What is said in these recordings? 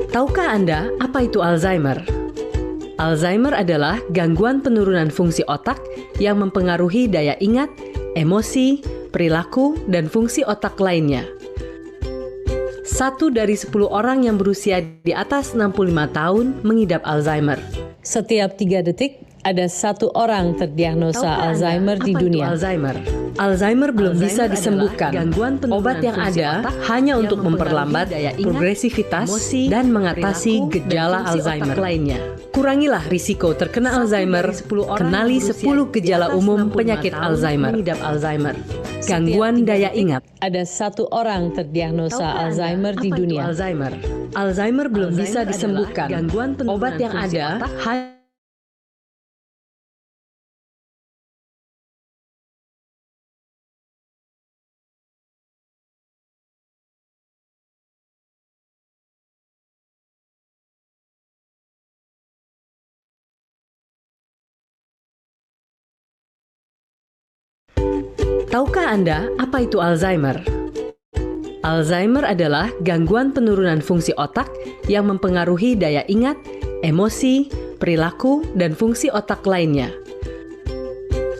Tahukah Anda apa itu Alzheimer? Alzheimer adalah gangguan penurunan fungsi otak yang mempengaruhi daya ingat, emosi, perilaku, dan fungsi otak lainnya. 1 dari 10 orang yang berusia di atas 65 tahun mengidap Alzheimer. Setiap 3 detik, ada 1 orang terdiagnosa Alzheimer di dunia. Alzheimer belum bisa disembuhkan. Obat yang ada hanya untuk memperlambat progresivitas dan mengatasi gejala Alzheimer lainnya. Kurangilah risiko terkena Alzheimer. Kenali 10 gejala umum penyakit Alzheimer. Gangguan daya ingat. Ada 1 orang terdiagnosa Alzheimer di dunia. Alzheimer belum bisa disembuhkan. Obat yang ada hanya Tahukah Anda apa itu Alzheimer? Alzheimer adalah gangguan penurunan fungsi otak yang mempengaruhi daya ingat, emosi, perilaku, dan fungsi otak lainnya.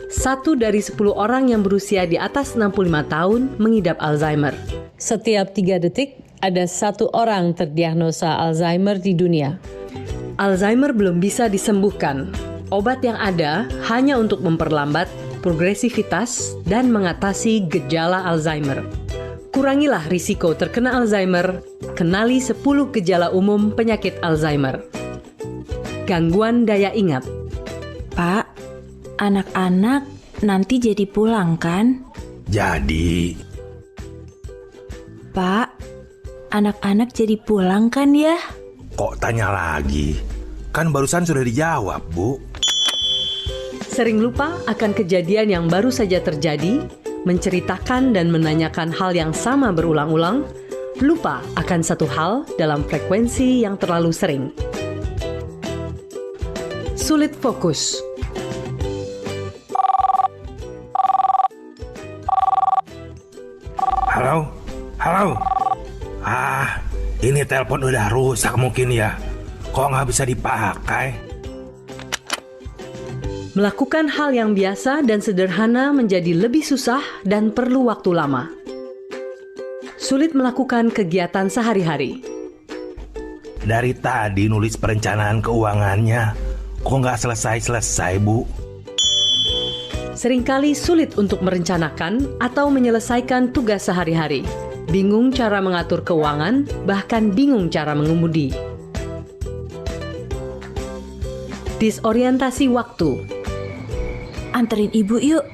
1 dari 10 orang yang berusia di atas 65 tahun mengidap Alzheimer. Setiap 3 detik, ada 1 orang terdiagnosa Alzheimer di dunia. Alzheimer belum bisa disembuhkan. Obat yang ada hanya untuk memperlambat progresivitas dan mengatasi gejala Alzheimer. Kurangilah risiko terkena Alzheimer. Kenali 10 gejala umum penyakit Alzheimer. Gangguan daya ingat. Pak, anak-anak nanti jadi pulang kan? Jadi. Pak, anak-anak jadi pulang kan ya? Kok tanya lagi? Kan barusan sudah dijawab, Bu. Sering lupa akan kejadian yang baru saja terjadi, menceritakan dan menanyakan hal yang sama berulang-ulang, lupa akan satu hal dalam frekuensi yang terlalu sering. Sulit fokus. Halo? Halo? Ini telepon udah rusak mungkin ya. Kok nggak bisa dipakai? Melakukan hal yang biasa dan sederhana menjadi lebih susah dan perlu waktu lama. Sulit melakukan kegiatan sehari-hari. Dari tadi nulis perencanaan keuangannya, kok nggak selesai-selesai, Bu? Seringkali sulit untuk merencanakan atau menyelesaikan tugas sehari-hari. Bingung cara mengatur keuangan, bahkan bingung cara mengemudi. Disorientasi waktu. Anterin ibu yuk.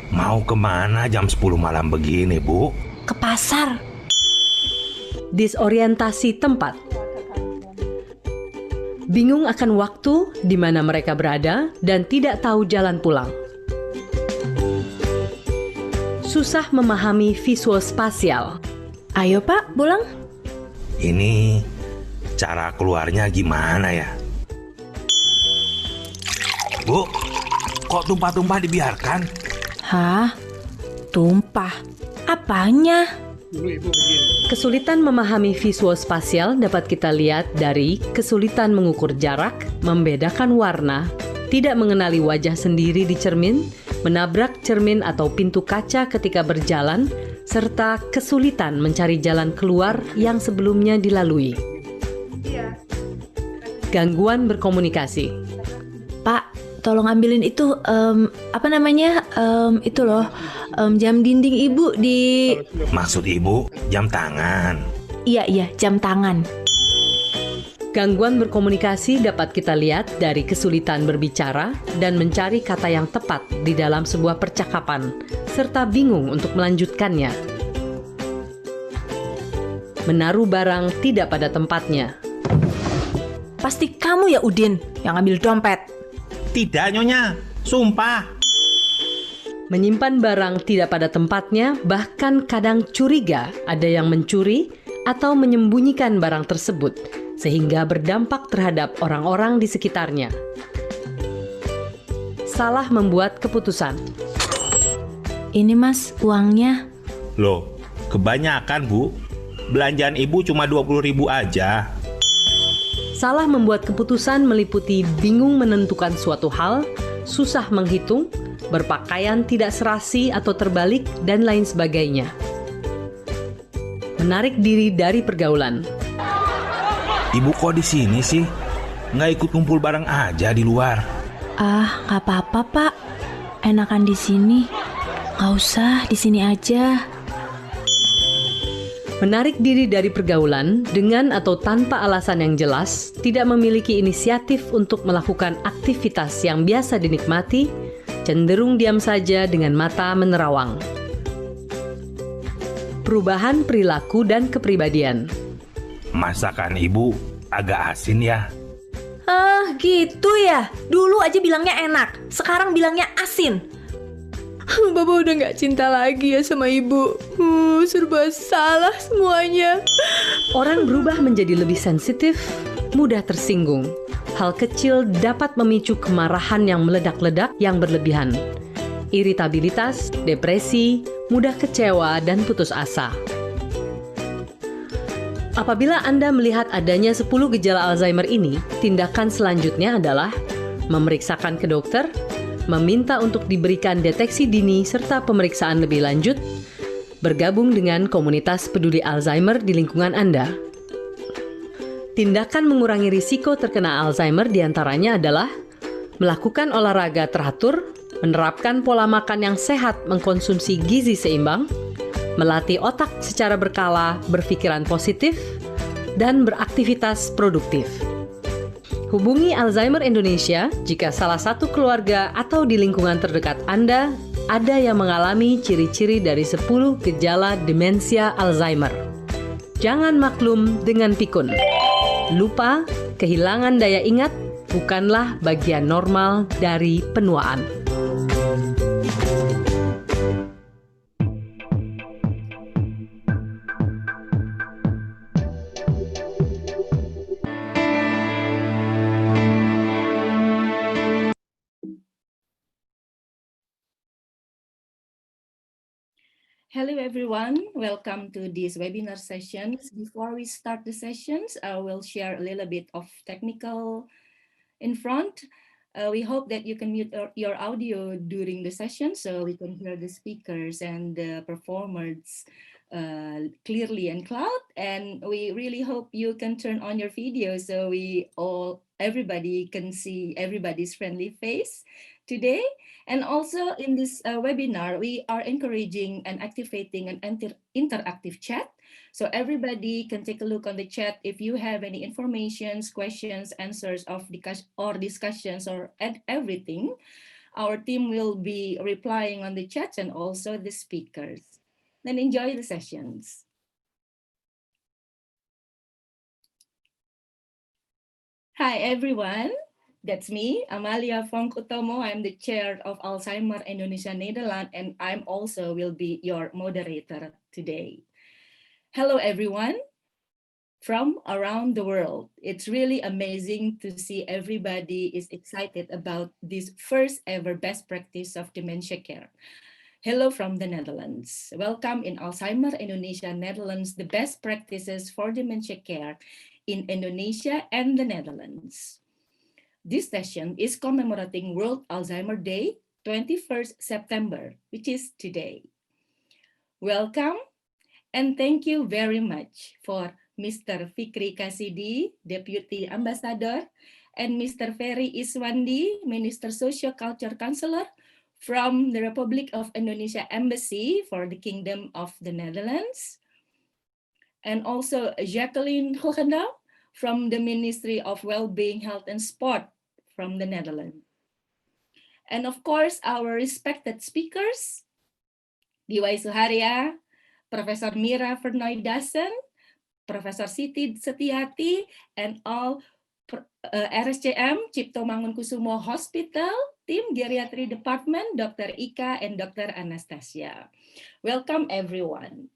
Mau kemana jam 10 malam begini, Bu? Ke pasar. Disorientasi tempat. Bingung akan waktu di mana mereka berada dan tidak tahu jalan pulang. Susah memahami visual spasial. Ayo Pak, pulang. Ini cara keluarnya gimana ya? Bu, kok tumpah-tumpah dibiarkan? Hah? Tumpah? Apanya? Kesulitan memahami visual spasial dapat kita lihat dari kesulitan mengukur jarak, membedakan warna, tidak mengenali wajah sendiri di cermin, menabrak cermin atau pintu kaca ketika berjalan, serta kesulitan mencari jalan keluar yang sebelumnya dilalui. Gangguan berkomunikasi. Pak, tolong ambilin itu, itu loh, jam dinding ibu di... Maksud Ibu, jam tangan? Iya, jam tangan. Gangguan berkomunikasi dapat kita lihat dari kesulitan berbicara dan mencari kata yang tepat di dalam sebuah percakapan, serta bingung untuk melanjutkannya. Menaruh barang tidak pada tempatnya. Pasti kamu ya Udin yang ambil dompet. Tidak, Nyonya. Sumpah. Menyimpan barang tidak pada tempatnya, bahkan kadang curiga ada yang mencuri atau menyembunyikan barang tersebut, sehingga berdampak terhadap orang-orang di sekitarnya. Salah membuat keputusan. Ini Mas, uangnya. Loh, kebanyakan Bu. Belanjaan Ibu cuma 20.000 aja. Salah membuat keputusan meliputi bingung menentukan suatu hal, susah menghitung, berpakaian tidak serasi atau terbalik, dan lain sebagainya. Menarik diri dari pergaulan. Ibu kok di sini sih? Nggak ikut kumpul bareng aja di luar? Ah, nggak apa-apa, Pak. Enakan di sini. Nggak usah, di sini aja. Menarik diri dari pergaulan dengan atau tanpa alasan yang jelas, tidak memiliki inisiatif untuk melakukan aktivitas yang biasa dinikmati, cenderung diam saja dengan mata menerawang. Perubahan perilaku dan kepribadian. Masakan ibu agak asin ya? Ah, gitu ya. Dulu aja bilangnya enak, sekarang bilangnya asin. Bapak udah gak cinta lagi ya sama ibu. Serba salah semuanya. Orang berubah menjadi lebih sensitif, mudah tersinggung. Hal kecil dapat memicu kemarahan yang meledak-ledak yang berlebihan. Iritabilitas, depresi, mudah kecewa, dan putus asa. Apabila Anda melihat adanya 10 gejala Alzheimer ini, tindakan selanjutnya adalah memeriksakan ke dokter, meminta untuk diberikan deteksi dini serta pemeriksaan lebih lanjut, bergabung dengan komunitas peduli Alzheimer di lingkungan Anda. Tindakan mengurangi risiko terkena Alzheimer diantaranya adalah melakukan olahraga teratur, menerapkan pola makan yang sehat, mengkonsumsi gizi seimbang, melatih otak secara berkala, berpikiran positif, dan beraktivitas produktif. Hubungi Alzheimer Indonesia jika salah satu keluarga atau di lingkungan terdekat Anda ada yang mengalami ciri-ciri dari 10 gejala demensia Alzheimer. Jangan maklum dengan pikun. Lupa, kehilangan daya ingat bukanlah bagian normal dari penuaan. Hello everyone, welcome to this webinar sessions. Before we start the sessions, I will share a little bit of technical in front. We hope that you can mute your audio during the session so we can hear the speakers and the performers clearly and loud. And we really hope you can turn on your video so everybody can see everybody's friendly face today. And also in this webinar, we are encouraging and activating an interactive chat. So everybody can take a look on the chat if you have any informations, questions, answers of discussions or everything. Our team will be replying on the chats and also the speakers. Then enjoy the sessions. Hi everyone. That's me, Amalia Fongkutomo. I'm the chair of Alzheimer Indonesia Nederland, and I'm also will be your moderator today. Hello, everyone from around the world. It's really amazing to see everybody is excited about this first ever best practice of dementia care. Hello from the Netherlands. Welcome in Alzheimer Indonesia Netherlands, the best practices for dementia care in Indonesia and the Netherlands. This session is commemorating World Alzheimer Day, 21st September, which is today. Welcome and thank you very much for Mr. Fikri Kasidi, Deputy Ambassador, and Mr. Ferry Iswandi, Minister Social Culture Counselor from the Republic of Indonesia Embassy for the Kingdom of the Netherlands, and also Jacqueline Hogendal from the Ministry of Wellbeing, Health and Sport from the Netherlands. And of course, our respected speakers, Diwai Suharya, Professor Mira Vernoy-Dassen, Professor Siti Setiati, and all RSCM, Cipto Mangunkusumo Hospital, Team Geriatry Department, Dr. Ika and Dr. Anastasia. Welcome everyone.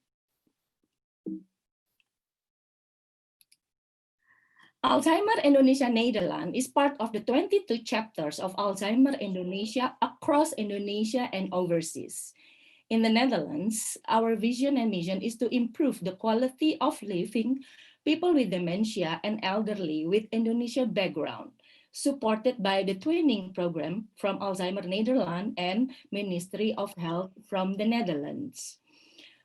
Alzheimer Indonesia Nederland is part of the 22 chapters of Alzheimer Indonesia across Indonesia and overseas. In the Netherlands, our vision and mission is to improve the quality of living people with dementia and elderly with Indonesia background, supported by the twinning program from Alzheimer Nederland and Ministry of Health from the Netherlands.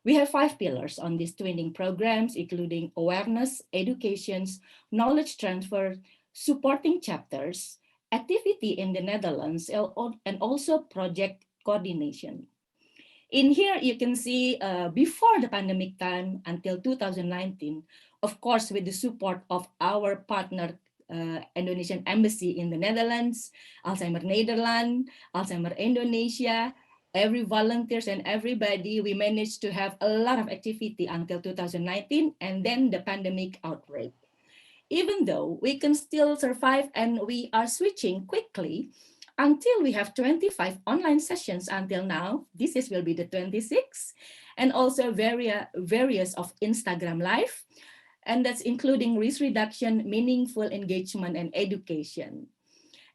We have 5 pillars on these twinning programs, including awareness, educations, knowledge transfer, supporting chapters, activity in the Netherlands, and also project coordination. In here, you can see before the pandemic time until 2019, of course, with the support of our partner Indonesian Embassy in the Netherlands, Alzheimer Nederland, Alzheimer Indonesia, every volunteers and everybody, we managed to have a lot of activity until 2019 and then the pandemic outbreak. Even though we can still survive and we are switching quickly until we have 25 online sessions until now, will be the 26th, and also various of Instagram Live, and that's including risk reduction, meaningful engagement, and education.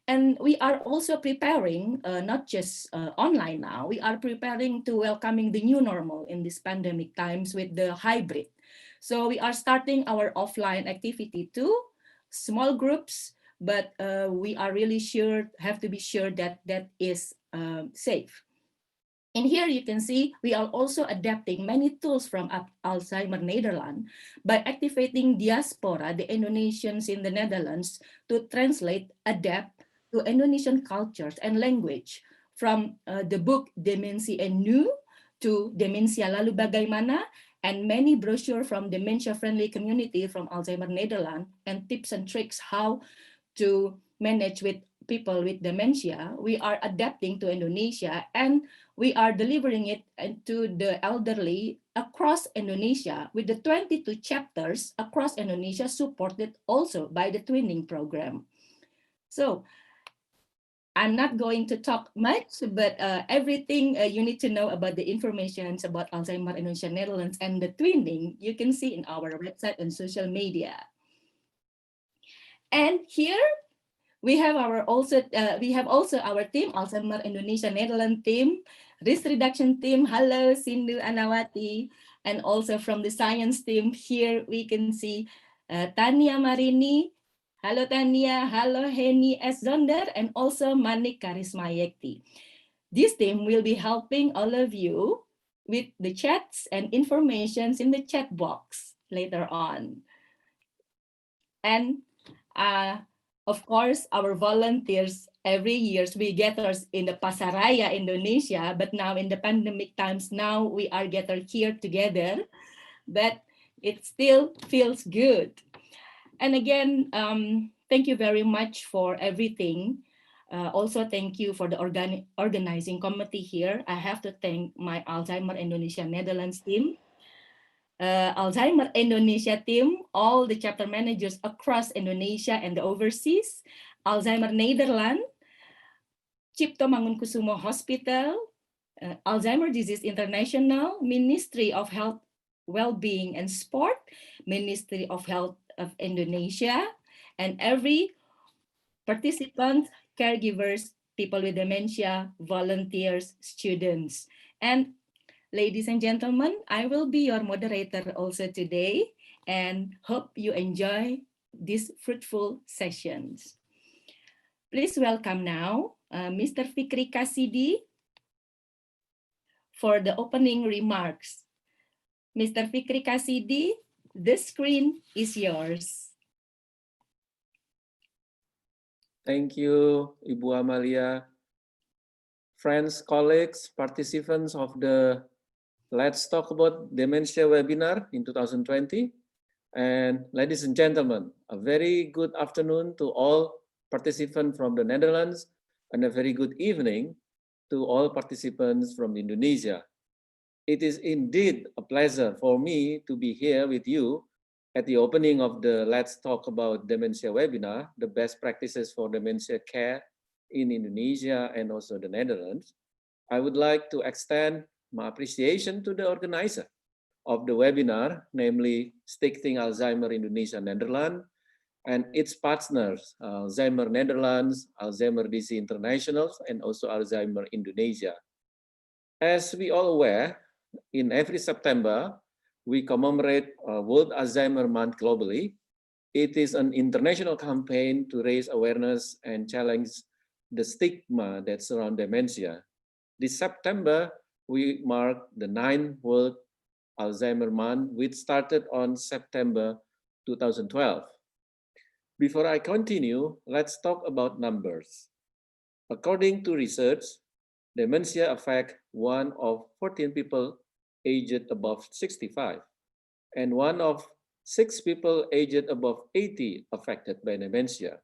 And we are also preparing, not just online now, we are preparing to welcoming the new normal in this pandemic times with the hybrid. So we are starting our offline activity too, small groups, but we are really have to be sure that that is safe. And here you can see we are also adapting many tools from Alzheimer Nederland by activating diaspora, the Indonesians in the Netherlands, to translate, adapt to Indonesian cultures and language from the book Dementia Nu to Dementia Lalu Bagaimana, and many brochures from dementia-friendly community from Alzheimer Nederland and tips and tricks how to manage with people with dementia. We are adapting to Indonesia and we are delivering it to the elderly across Indonesia with the 22 chapters across Indonesia, supported also by the twinning program. So I'm not going to talk much, but everything you need to know about the information about Alzheimer Indonesia Netherlands and the twinning, you can see in our website and social media. And here we have also our team, Alzheimer Indonesia Netherlands team, risk reduction team. Hello, Sindu Anawati, and also from the science team. Here we can see Tania Marini. Hello Tania, hello Heni S. Zonder, and also Manik Karisma Yekti. This team will be helping all of you with the chats and informations in the chat box later on. And of course, our volunteers every year, we gather in the Pasaraya, Indonesia, but now in the pandemic times, now we are gathered here together, but it still feels good. And again, thank you very much for everything. Also, thank you for the organizing committee here. I have to thank my Alzheimer Indonesia Netherlands team, Alzheimer Indonesia team, all the chapter managers across Indonesia and the overseas, Alzheimer Nederland, Cipto Mangunkusumo Hospital, Alzheimer Disease International, Ministry of Health, Wellbeing and Sport, Ministry of Health of Indonesia, and every participant, caregivers, people with dementia, volunteers, students. And ladies and gentlemen, I will be your moderator also today and hope you enjoy these fruitful sessions. Please welcome now Mr. Fikri Kasidi for the opening remarks. Mr. Fikri Kasidi, the screen is yours. Thank you, Ibu Amalia. Friends, colleagues, participants of the Let's Talk About Dementia webinar in 2020. And ladies and gentlemen, a very good afternoon to all participants from the Netherlands and a very good evening to all participants from Indonesia. It is indeed a pleasure for me to be here with you at the opening of the Let's Talk About Dementia webinar, the best practices for dementia care in Indonesia and also the Netherlands. I would like to extend my appreciation to the organizer of the webinar, namely Stichting Alzheimer Indonesia Nederland, and its partners, Alzheimer Netherlands, Alzheimer Disease International, and also Alzheimer Indonesia. As we all aware, in every September, we commemorate World Alzheimer Month globally. It is an international campaign to raise awareness and challenge the stigma that surrounds dementia. This September, we mark the 9th World Alzheimer Month, which started on September 2012. Before I continue, let's talk about numbers. According to research, dementia affects 1 of 14 people aged above 65, and 1 of 6 people aged above 80 affected by dementia.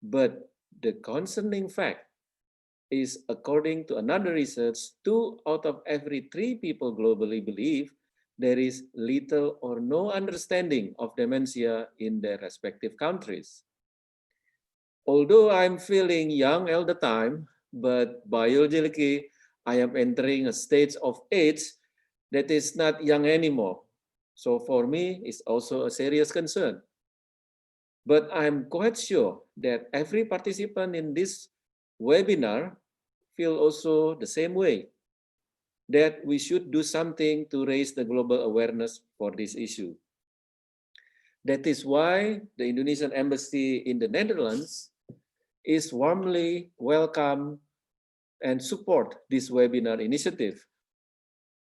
But the concerning fact is, according to another research, 2 out of every 3 people globally believe there is little or no understanding of dementia in their respective countries. Although I'm feeling young all the time, but biologically, I am entering a stage of age that is not young anymore. So for me, it's also a serious concern. But I'm quite sure that every participant in this webinar feel also the same way, that we should do something to raise the global awareness for this issue. That is why the Indonesian Embassy in the Netherlands is warmly welcome and support this webinar initiative.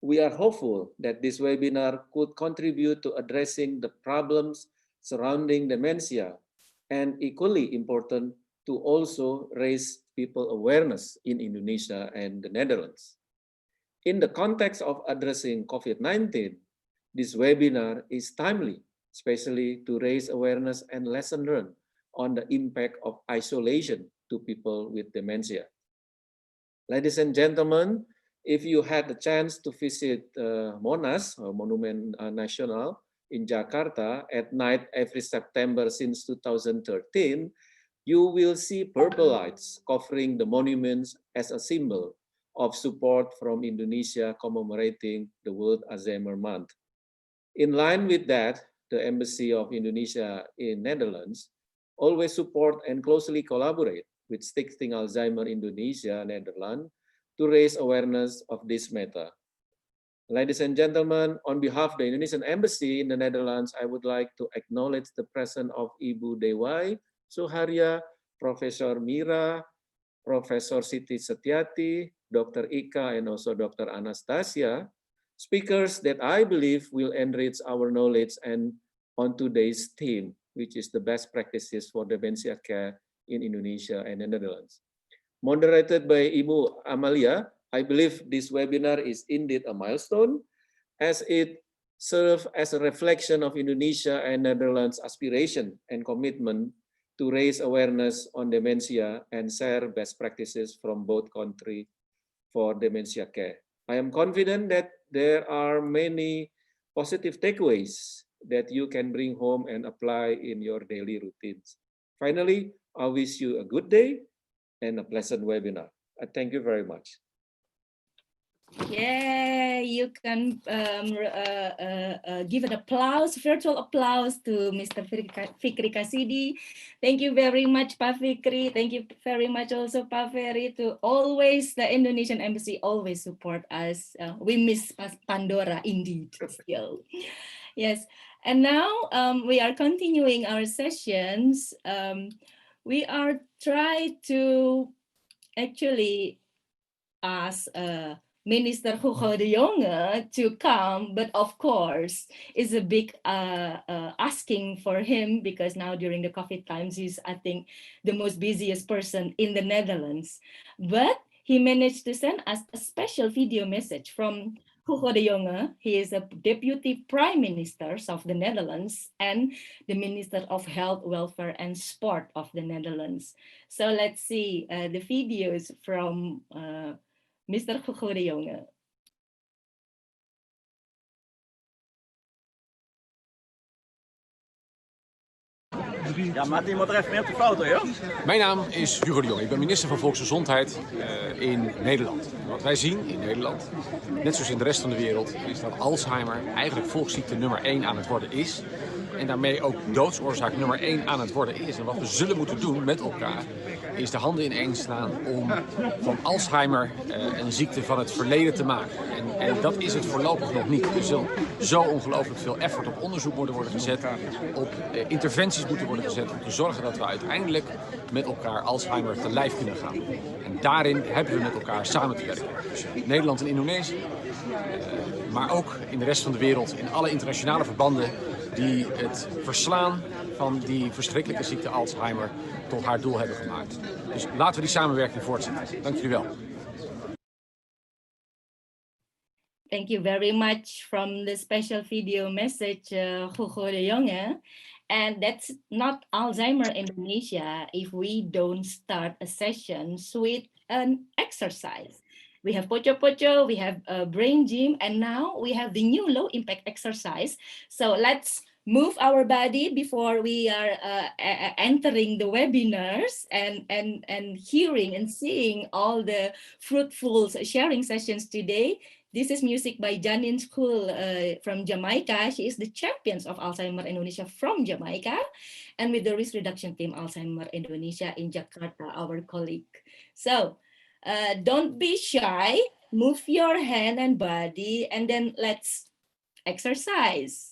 We are hopeful that this webinar could contribute to addressing the problems surrounding dementia, and equally important, to also raise people awareness in Indonesia and the Netherlands. In the context of addressing COVID-19, this webinar is timely, especially to raise awareness and lesson learned on the impact of isolation to people with dementia. Ladies and gentlemen, if you had the chance to visit Monas, or Monument Nasional in Jakarta at night every September since 2013, you will see purple lights covering the monuments as a symbol of support from Indonesia commemorating the World Alzheimer Month. In line with that, the Embassy of Indonesia in Netherlands always support and closely collaborate with Stichting Alzheimer Indonesia Netherlands to raise awareness of this matter. Ladies and gentlemen, on behalf of the Indonesian Embassy in the Netherlands, I would like to acknowledge the presence of Ibu Dewai Suharya, Professor Mira, Professor Siti Setiati, Dr. Ika, and also Dr. Anastasia, speakers that I believe will enrich our knowledge and on today's theme, which is the best practices for dementia care in Indonesia and the Netherlands. Moderated by Ibu Amalia, I believe this webinar is indeed a milestone, as it serves as a reflection of Indonesia and Netherlands' aspiration and commitment to raise awareness on dementia and share best practices from both countries for dementia care. I am confident that there are many positive takeaways that you can bring home and apply in your daily routines. Finally, I wish you a good day and a pleasant webinar. Thank you very much. Yeah, you can give an applause, virtual applause to Mr. Fikri Kasidi. Thank you very much, Pak Fikri. Thank you very much also, Pak Ferry, to always, the Indonesian Embassy always support us. We miss Pandora indeed still. Yes, and now we are continuing our sessions. We are trying to actually ask Minister Hugo de Jonge to come, but of course, it's a big asking for him, because now during the COVID times, he's, I think, the most busiest person in the Netherlands. But he managed to send us a special video message from Hugo de Jonge. He is a Deputy Prime Minister of the Netherlands and the Minister of Health, Welfare and Sport of the Netherlands. So let's see the videos from Mr. Hugo de Jonge. Ja, Martin moet er even mee op de foto, joh. Mijn naam is Hugo de Jonge. Ik ben minister van Volksgezondheid in Nederland. Wat wij zien in Nederland, net zoals in de rest van de wereld, is dat Alzheimer eigenlijk volksziekte nummer 1 aan het worden is. en daarmee ook doodsoorzaak nummer 1 aan het worden is. En wat we zullen moeten doen met elkaar is de handen ineen slaan om van Alzheimer een ziekte van het verleden te maken. En dat is het voorlopig nog niet. Er zal zo ongelooflijk veel effort op onderzoek moeten worden gezet, op interventies moeten worden gezet om te zorgen dat we uiteindelijk met elkaar Alzheimer te lijf kunnen gaan. En daarin hebben we met elkaar samen te werken. Dus Nederland en Indonesië, maar ook in de rest van de wereld, in alle internationale verbanden die het verslaan van die verschrikkelijke ziekte Alzheimer tot haar doel hebben gemaakt. Dus laten we die samenwerking voortzetten. Dank jullie wel. Thank you very much from the special video message, Hugo de Jonge. And that's not Alzheimer Indonesia if we don't start a session with an exercise. We have Pocho Pocho, we have brain gym, and now we have the new low impact exercise. So let's move our body before we are entering the webinars and hearing and seeing all the fruitful sharing sessions today. This is music by Janine School from Jamaica. She is the champions of Alzheimer Indonesia from Jamaica, and with the risk reduction team Alzheimer Indonesia in Jakarta, our colleague. So don't be shy, move your hand and body, and then let's exercise.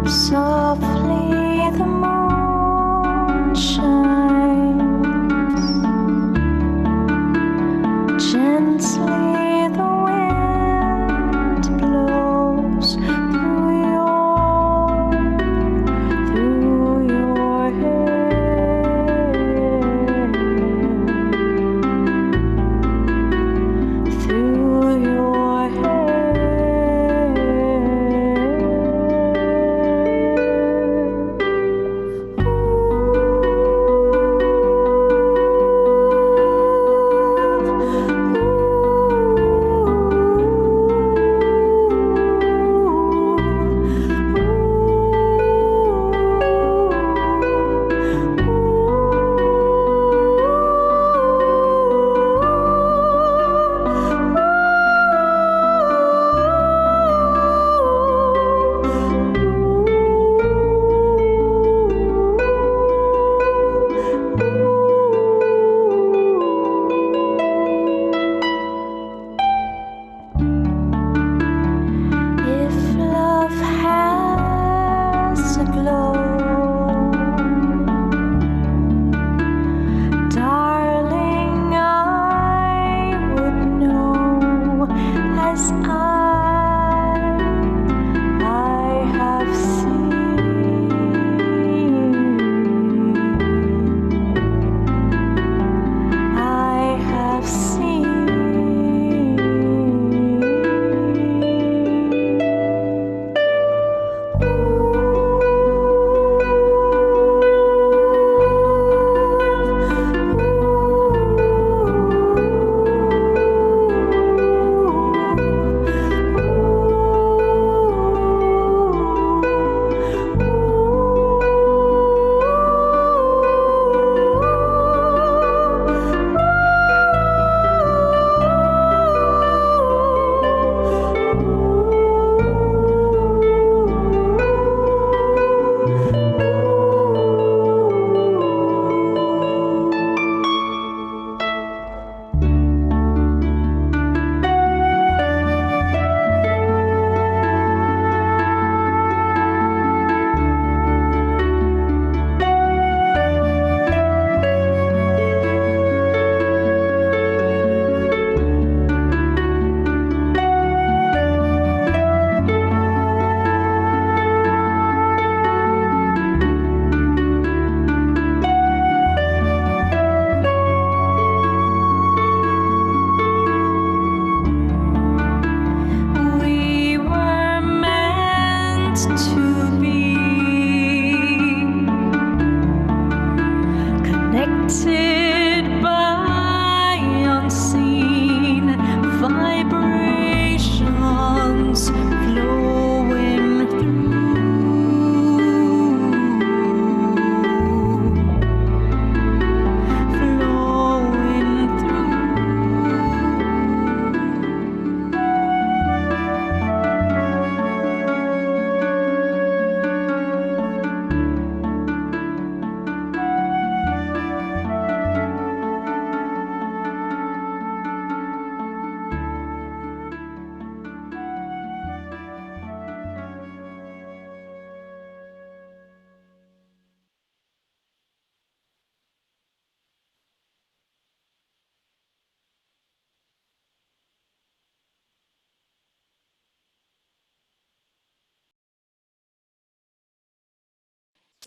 Softly the moon shines, gently the wind blows through your hair, through your hair. Ooh.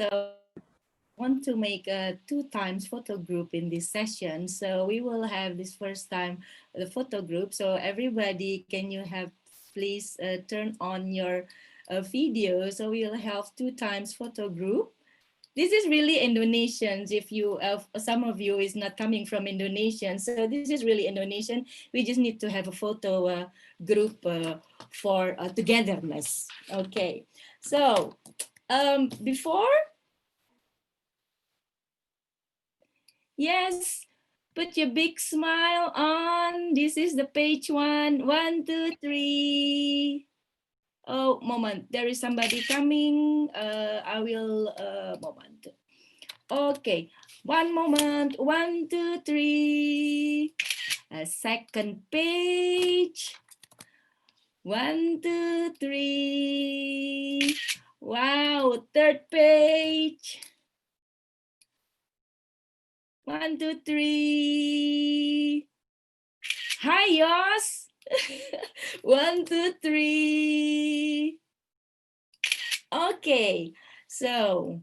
So want to make a 2 times photo group in this session. So we will have this first time the photo group. So everybody, can you have please turn on your video. So we'll have 2 times photo group. This is really Indonesian. If you some of you is not coming from Indonesian, so this is really Indonesian. We just need to have a photo group for togetherness. Okay, so before. Yes, put your big smile on. This is the page 1. 1, 2, 3. Oh, moment. There is somebody coming. I will, moment. Okay, one moment. 1, 2, 3. A second page. 1, 2, 3. Wow, third page. 1, 2, 3. Hi, Yos. 1, 2, 3. Okay, so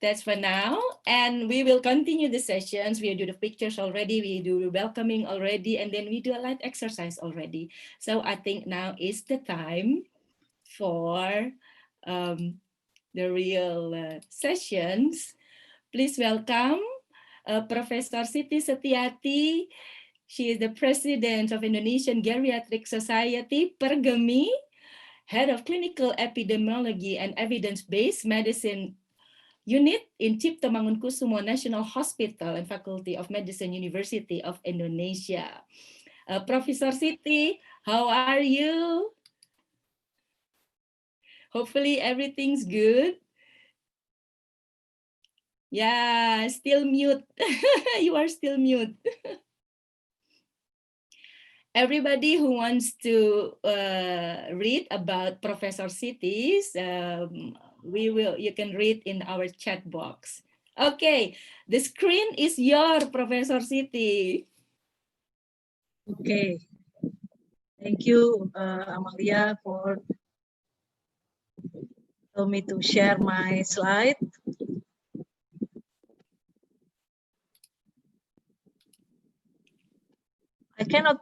that's for now. And we will continue the sessions. We do the pictures already. We do the welcoming already. And then we do a light exercise already. So I think now is the time for the real sessions. Please welcome Professor Siti Setiati. She is the president of Indonesian Geriatric Society, Pergemi, head of clinical epidemiology and evidence-based medicine unit in Cipto Mangunkusumo National Hospital and Faculty of Medicine, University of Indonesia. Professor Siti, how are you? Hopefully everything's good. Yeah, still mute. You are still mute. Everybody who wants to read about Professor Siti's, you can read in our chat box. Okay, the screen is your Professor Siti. Okay, thank you, Amalia, for allowing me to share my slide. I cannot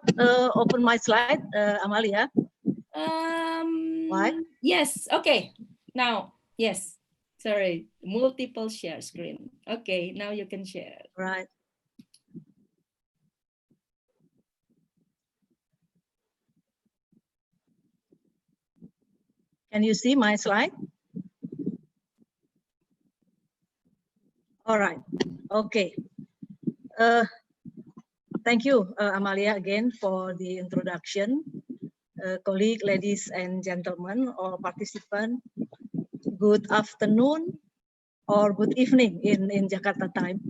open my slide, Amalia. Why? Yes, okay. Now, yes. Sorry, multiple share screen. Okay, now you can share. Right. Can you see my slide? All right. Okay. Thank you, Amalia, again for the introduction. Colleague, ladies and gentlemen, or participants, good afternoon or good evening in Jakarta time.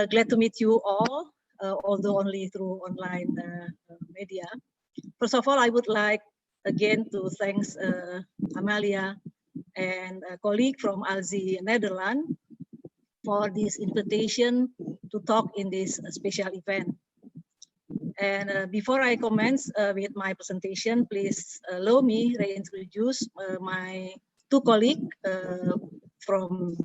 Glad to meet you all, although only through online media. First of all, I would like again to thank Amalia and a colleague from ALZI Netherlands for this invitation to talk in this special event. And before I commence with my presentation, please allow me to reintroduce my 2 colleagues from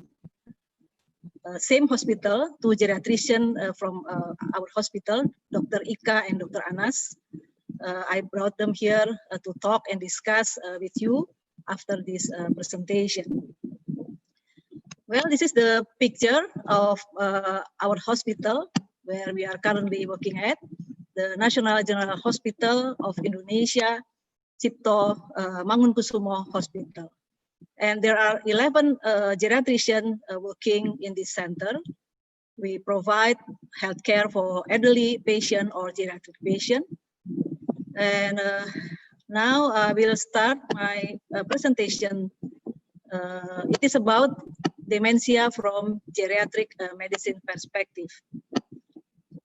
same hospital, 2 geriatricians from our hospital, Dr. Ika and Dr. Anas. I brought them here to talk and discuss with you after this presentation. Well, this is the picture of our hospital where we are currently working at, the National General Hospital of Indonesia, Cipto Mangunkusumo Hospital. And there are 11 geriatricians working in this center. We provide healthcare for elderly patient or geriatric patient. And now I will start my presentation. It is about dementia from geriatric medicine perspective.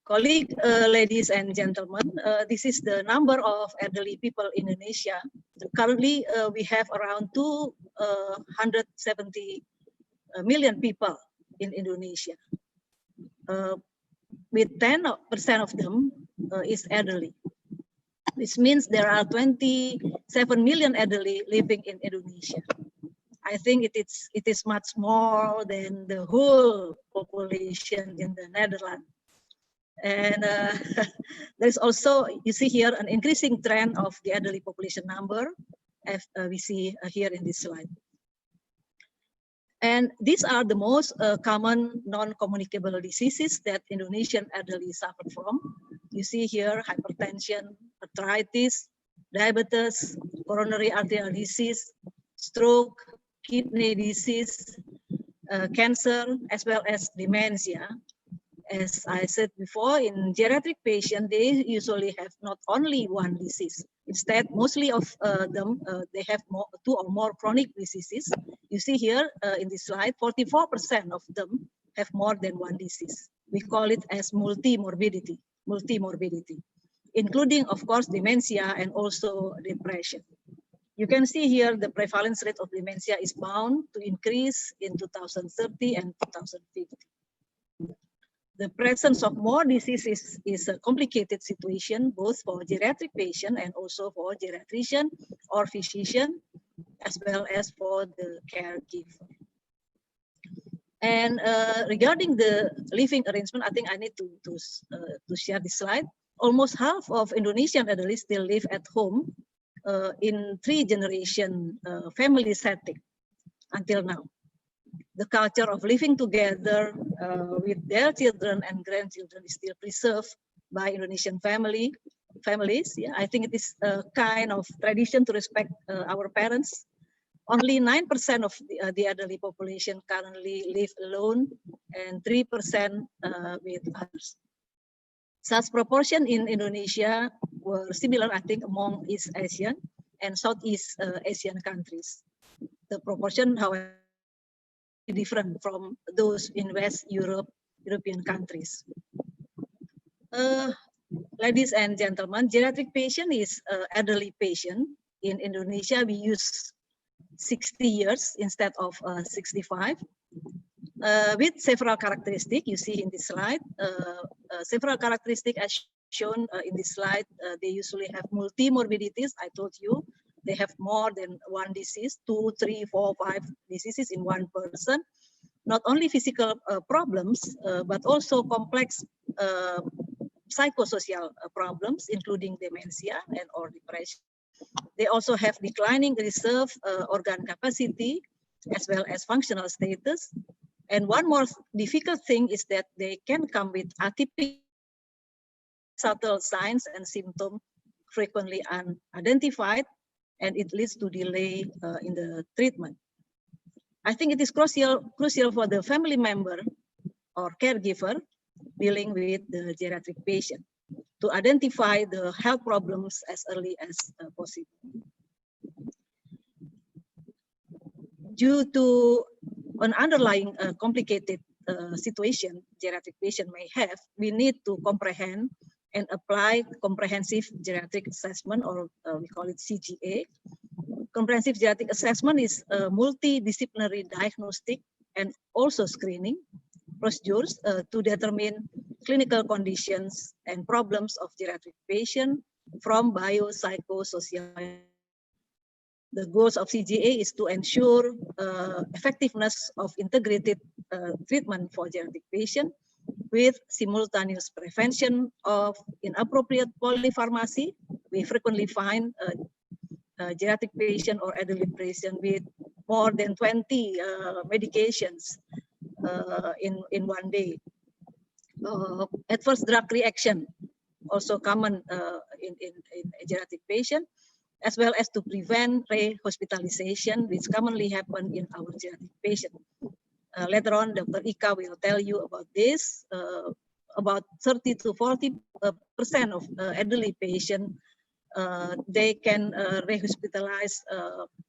Colleague, ladies and gentlemen, this is the number of elderly people in Indonesia. Currently, we have around 270 million people in Indonesia. With 10% of them is elderly. This means there are 27 million elderly living in Indonesia. I think it is much more than the whole population in the Netherlands. And there's also, you see here, an increasing trend of the elderly population number, as we see here in this slide. And these are the most common non-communicable diseases that Indonesian elderly suffer from. You see here hypertension, arthritis, diabetes, coronary arterial disease, stroke, kidney disease, cancer, as well as dementia. As I said before, in geriatric patients, they usually have not only one disease. Instead, mostly of them, they have two or more chronic diseases. You see here in this slide, 44% of them have more than one disease. We call it as multimorbidity, including, of course, dementia and also depression. You can see here the prevalence rate of dementia is bound to increase in 2030 and 2050. The presence of more diseases is a complicated situation, both for geriatric patient and also for geriatrician or physician, as well as for the caregiver. And regarding the living arrangement, I think I need to share this slide. Almost half of Indonesian elderly still live at home in 3-generation family setting until now. The culture of living together with their children and grandchildren is still preserved by Indonesian families. Yeah, I think it is a kind of tradition to respect our parents. Only 9% of the elderly population currently live alone, and 3% with others. Such proportion in Indonesia were similar, I think, among East Asian and Southeast Asian countries. The proportion, however, different from those in West European countries. Ladies and gentlemen, geriatric patient is elderly patient. In Indonesia, we use 60 years instead of 65, with several characteristics you see in this slide. Several characteristics as shown in this slide. They usually have multimorbidities. I told you they have more than one disease, 2, 3, 4, 5 diseases in one person. Not only physical problems, but also complex psychosocial problems, including dementia and or depression. They also have declining reserve organ capacity, as well as functional status. And one more difficult thing is that they can come with atypical subtle signs and symptoms frequently unidentified, and it leads to delay in the treatment. I think it is crucial for the family member or caregiver dealing with the geriatric patient to identify the health problems as early as possible. Due to an underlying complicated situation geriatric patient may have, we need to comprehend and apply comprehensive geriatric assessment, or we call it CGA. Comprehensive geriatric assessment is a multidisciplinary diagnostic and also screening procedures to determine clinical conditions and problems of geriatric patient from biopsychosocial. The goals of CGA is to ensure effectiveness of integrated treatment for geriatric patient with simultaneous prevention of inappropriate polypharmacy. We frequently find geriatric patient or elderly patient with more than 20 medications in one day. Adverse drug reaction, also common in geriatric patient, as well as to prevent re-hospitalization, which commonly happen in our geriatric patient. Later on, Dr. Ika will tell you about this. About 30 to 40% of elderly patients, they can re-hospitalize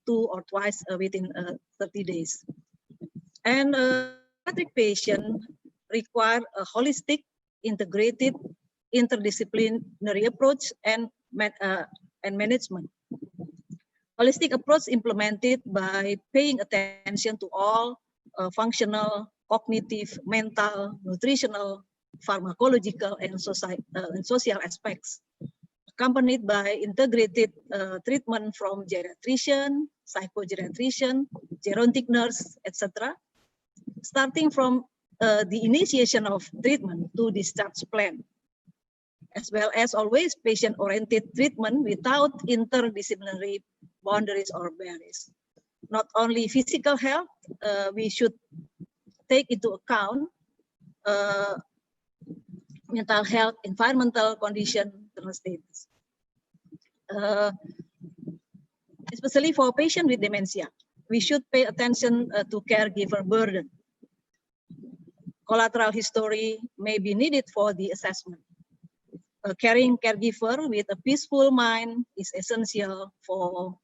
2 or twice within 30 days. And geriatric patients require a holistic, integrated, interdisciplinary approach and management. Holistic approach implemented by paying attention to all functional, cognitive, mental, nutritional, pharmacological, and social aspects. accompanied by integrated treatment from geriatrician, psychogeriatrician, gerontic nurse, etc., starting from the initiation of treatment to discharge plan, as well as always patient-oriented treatment without interdisciplinary boundaries or barriers. Not only physical health, we should take into account mental health, environmental condition, status. Especially for patients with dementia, we should pay attention to caregiver burden. Collateral history may be needed for the assessment. A caring caregiver with a peaceful mind is essential for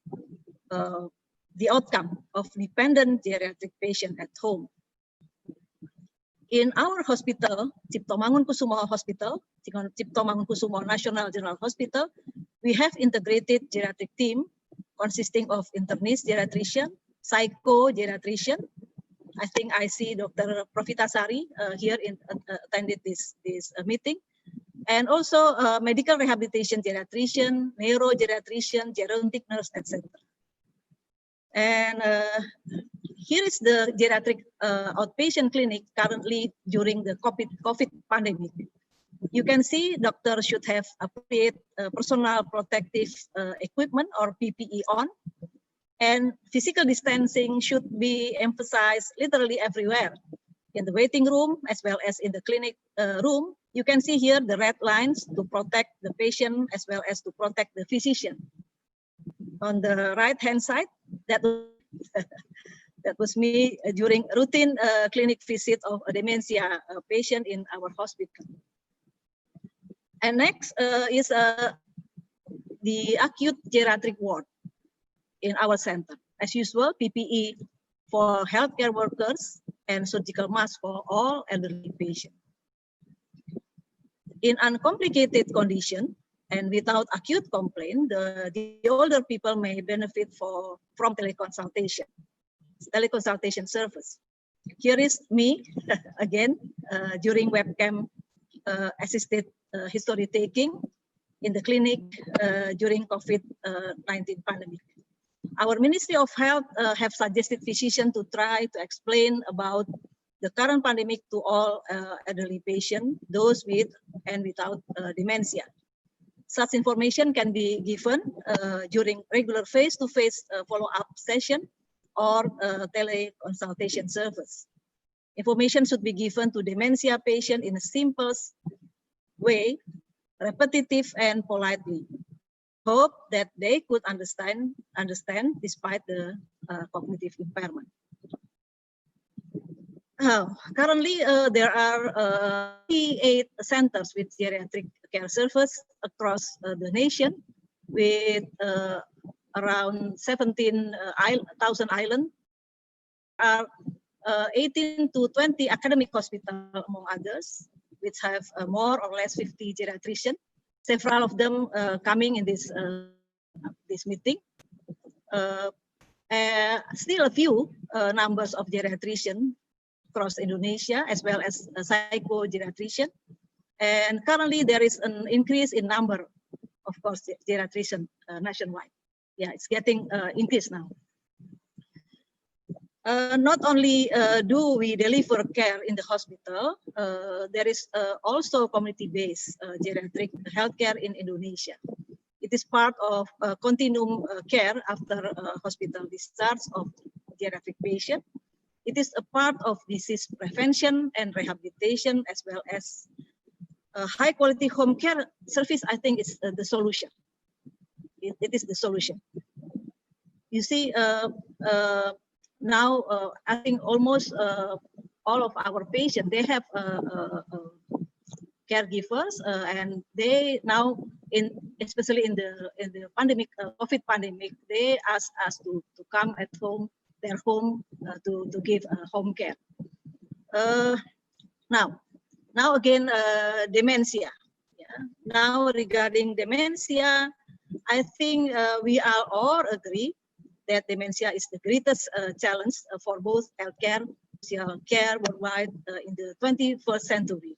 the outcome of dependent geriatric patient at home. In our hospital, Cipto Mangunkusumo Hospital, Cipto Mangunkusumo National General Hospital, we have integrated geriatric team consisting of internist geriatrician, psycho-geriatrician. I think I see Dr. Profitasari here attended this meeting. And also medical rehabilitation geriatrician, neuro-geriatrician, gerontic nurse, etc. And here is the geriatric outpatient clinic currently during the COVID pandemic. You can see doctors should have appropriate personal protective equipment or PPE on, and physical distancing should be emphasized literally everywhere. In the waiting room as well as in the clinic room, you can see here the red lines to protect the patient as well as to protect the physician. On the right-hand side, that was me during routine clinic visit of a dementia patient in our hospital. And next is the acute geriatric ward in our center. As usual, PPE for healthcare workers and surgical mask for all elderly patients. In uncomplicated condition and without acute complaint, the older people may benefit from teleconsultation service. Here is me again during webcam assisted history taking in the clinic during COVID-19 pandemic. Our Ministry of Health have suggested physicians to try to explain about the current pandemic to all elderly patients, those with and without dementia. Such information can be given during regular face-to-face follow-up session or teleconsultation service. Information should be given to dementia patient in a simple way, repetitive and politely. Hope that they could understand despite the cognitive impairment. Currently, there are 38 centers with geriatric care service across the nation, with around 17,000 islands. There are 18 to 20 academic hospitals, among others, which have more or less 50 geriatricians. Several of them coming in this meeting. Still a few numbers of geriatricians across Indonesia, as well as psycho-geriatrician. And currently there is an increase in number, of course, geriatrician nationwide. Yeah, it's getting increased now. Not only do we deliver care in the hospital, there is also community-based geriatric healthcare in Indonesia. It is part of continuum care after hospital discharge of geriatric patient. It is a part of disease prevention and rehabilitation, as well as high-quality home care service. I think is the solution. It is the solution. You see, now I think almost all of our patients, they have caregivers, and they now, especially in the pandemic, COVID pandemic, they ask us to come at home, their home, to give home care. Now again, dementia. Yeah. Now regarding dementia, I think we are all agree that dementia is the greatest challenge for both healthcare, social care worldwide in the 21st century.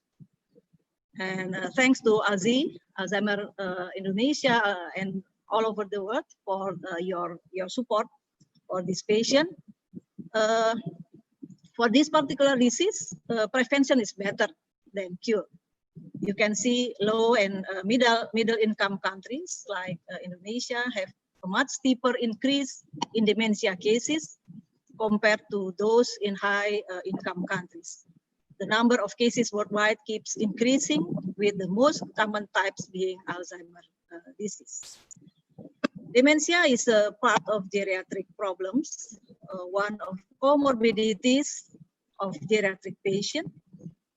And thanks to Alzheimer Indonesia and all over the world for your support for this patient. For this particular disease, prevention is better than cure. You can see low and middle income countries like Indonesia have a much steeper increase in dementia cases compared to those in high income countries. The number of cases worldwide keeps increasing, with the most common types being Alzheimer's disease. Dementia is a part of geriatric problems, one of comorbidities of geriatric patient,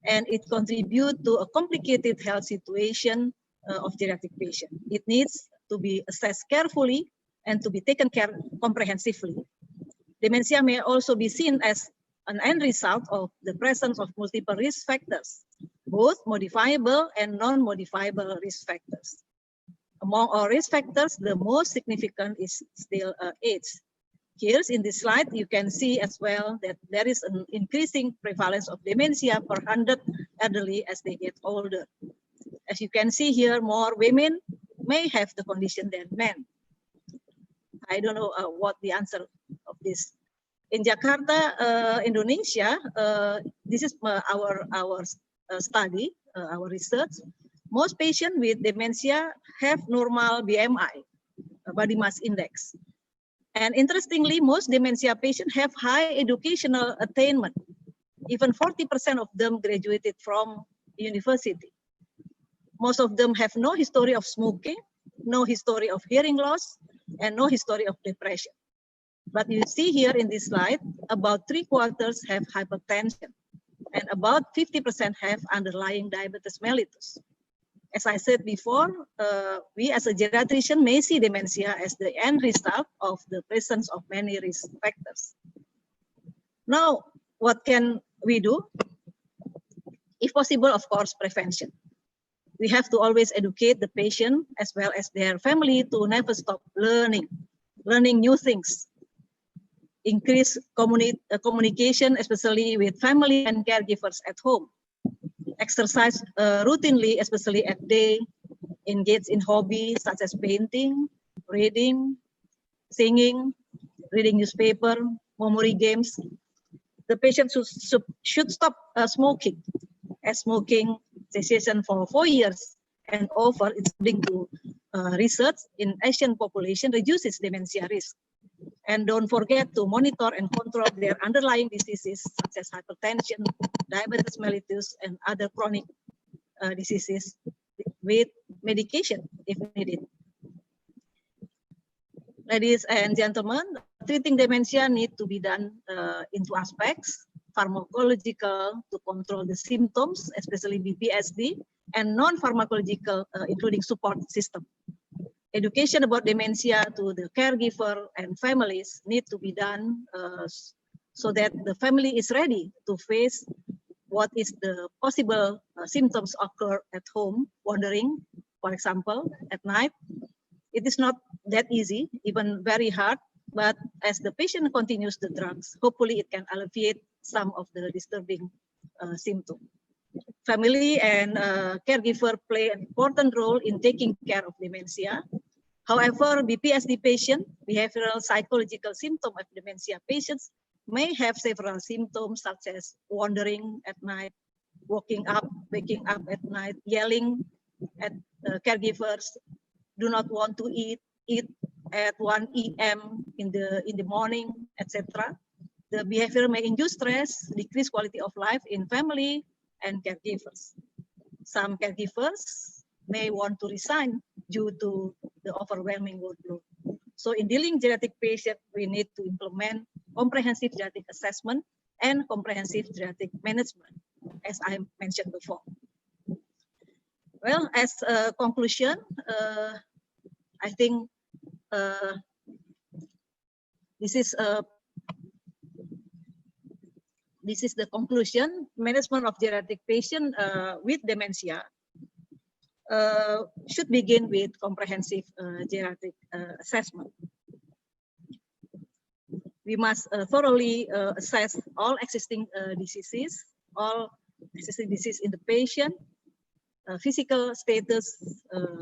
and it contributes to a complicated health situation of geriatric patient. It needs to be assessed carefully and to be taken care comprehensively. Dementia may also be seen as an end result of the presence of multiple risk factors, both modifiable and non-modifiable risk factors. Among all risk factors, the most significant is still age. Here in this slide, you can see as well that there is an increasing prevalence of dementia per 100 elderly as they get older. As you can see here, more women may have the condition than men. I don't know what the answer of this. In Jakarta, Indonesia, this is our study, our research. Most patients with dementia have normal BMI, body mass index. And interestingly, most dementia patients have high educational attainment. Even 40% of them graduated from university. Most of them have no history of smoking, no history of hearing loss, and no history of depression. But you see here in this slide, about 3/4 have hypertension, and about 50% have underlying diabetes mellitus. As I said before, we as a geriatrician may see dementia as the end result of the presence of many risk factors. Now, what can we do? If possible, of course, prevention. We have to always educate the patient as well as their family to never stop learning new things. Increase communication, especially with family and caregivers at home. Exercise routinely, especially at day. Engage in hobbies such as painting, reading, singing, reading newspaper, memory games. The patient should stop smoking, as smoking cessation for 4 years and over, according to research in Asian population, reduces dementia risk. And don't forget to monitor and control their underlying diseases such as hypertension, diabetes mellitus, and other chronic diseases with medication if needed. Ladies and gentlemen, treating dementia need to be done in 2 aspects: pharmacological to control the symptoms, especially BPSD, and non-pharmacological, including support system. Education about dementia to the caregiver and families need to be done so that the family is ready to face what is the possible symptoms occur at home, wandering, for example, at night. It is not that easy, even very hard, but as the patient continues the drugs, hopefully it can alleviate some of the disturbing symptoms. Family and caregiver play an important role in taking care of dementia. However, BPSD patient, behavioral psychological symptom of dementia patients may have several symptoms such as wandering at night, waking up at night, yelling at caregivers, do not want to eat at 1 a.m. in the morning, etc. The behavior may induce stress, decrease quality of life in family and caregivers. Some caregivers may want to resign due to the overwhelming workload. So in dealing geriatric patient, we need to implement comprehensive geriatric assessment and comprehensive geriatric management, as I mentioned before. Well, as a conclusion, I think this is the conclusion. Management of geriatric patient with dementia should begin with comprehensive geriatric assessment. We must thoroughly assess all existing diseases in the patient, physical status,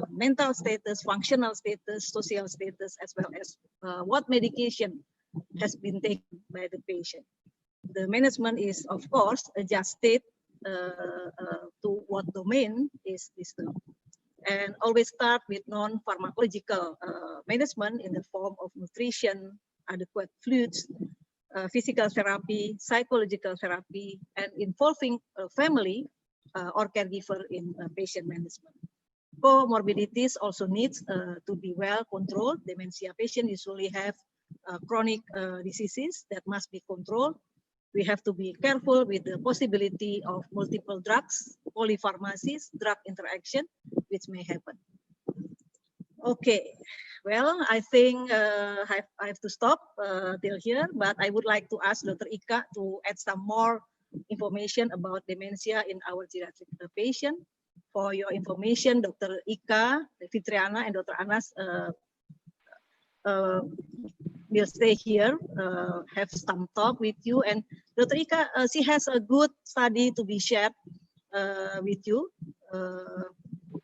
mental status, functional status, social status, as well as what medication has been taken by the patient. The management is, of course, adjusted to what domain is disturbed. And always start with non-pharmacological management in the form of nutrition, adequate fluids, physical therapy, psychological therapy, and involving family or caregiver in patient management. Comorbidities also needs to be well controlled. Dementia patients usually have chronic diseases that must be controlled. We have to be careful with the possibility of multiple drugs, polypharmacies, drug interaction, which may happen. Okay, well, I think I have to stop till here, but I would like to ask Dr. Ika to add some more information about dementia in our geriatric patient. For your information, Dr. Ika, Fitriana, and Dr. Anas will stay here, have some talk with you. And Dr. Ika, she has a good study to be shared with you.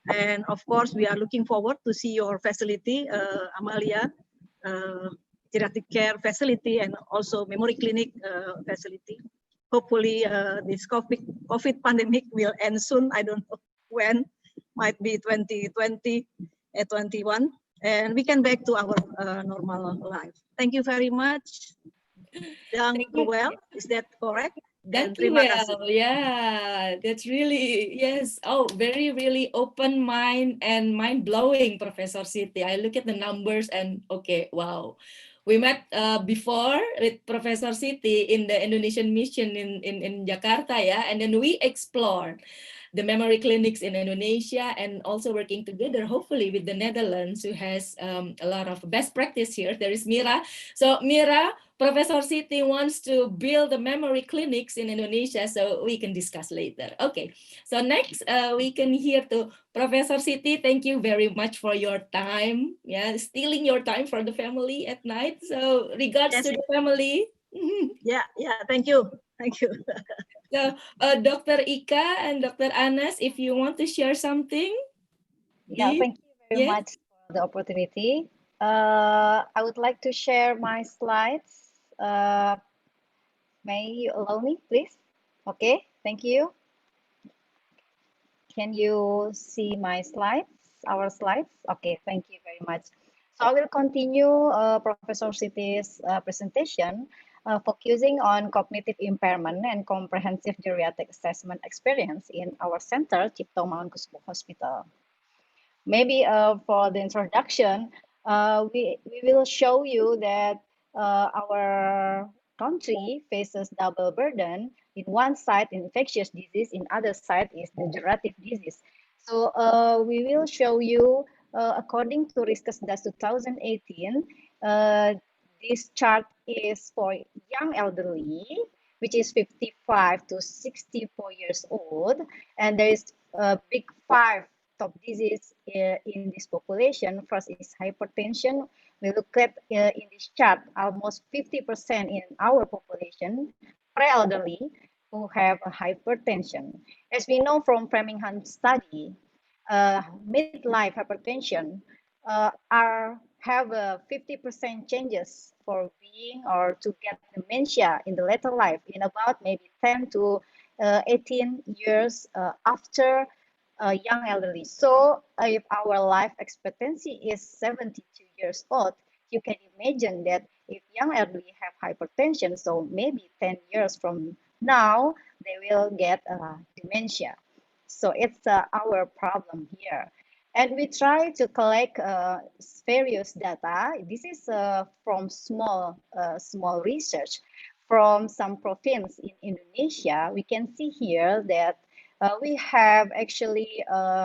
And of course, we are looking forward to see your facility, Amalia, geriatric care facility, and also memory clinic facility. Hopefully, this COVID pandemic will end soon. I don't know when, might be 2020 or 21. And we can back to our normal life. Thank you very much. Dang well, is that correct? Thank you, well. Yeah, that's really, yes. Oh, very, really open mind and mind blowing, Professor Siti. I look at the numbers and okay, wow. We met before with Professor Siti in the Indonesian mission in Jakarta, yeah, and then we explored the memory clinics in Indonesia and also working together, hopefully, with the Netherlands, who has a lot of best practice here. There is Mira. So Mira, Professor Siti wants to build the memory clinics in Indonesia, so we can discuss later. Okay, so next we can hear to Professor Siti. Thank you very much for your time. Yeah, stealing your time for the family at night. So regards to the family. Yeah, thank you. Thank you. So, Dr. Ika and Dr. Anas, if you want to share something. Yeah, thank you very much for the opportunity. I would like to share my slides. May you allow me, please? Okay, thank you. Can you see my slides, our slides? Okay, thank you very much. So I will continue Professor Siti's presentation, focusing on cognitive impairment and comprehensive geriatric assessment experience in our center, Cipto Mangunkusumo Hospital. Maybe for the introduction, we will show you that our country faces double burden. In one side, infectious disease, in other side is degenerative disease. So we will show you, according to Riskesdas 2018, this chart is for young elderly, which is 55 to 64 years old, and there is a big 5 top disease in this population. First is hypertension. We look at in this chart, almost 50% in our population, pre-elderly, who have a hypertension. As we know from Framingham study, midlife hypertension have a 50% changes for being or to get dementia in the later life in about maybe 10 to 18 years after young elderly. So if our life expectancy is 72 years old, you can imagine that if young elderly have hypertension, so maybe 10 years from now, they will get dementia. So it's our problem here. And we try to collect various data. This is from small research from some province in Indonesia. We can see here that we have actually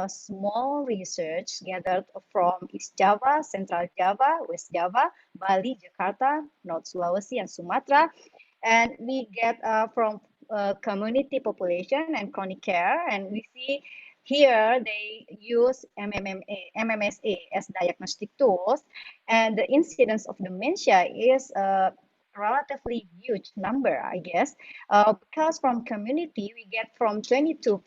small research gathered from East Java, Central Java, West Java, Bali, Jakarta, North Sulawesi, and Sumatra. And we get from community population and chronic care. And we see here they use MMSA as diagnostic tools. And the incidence of dementia is relatively huge number, I guess, because from community we get from 22% to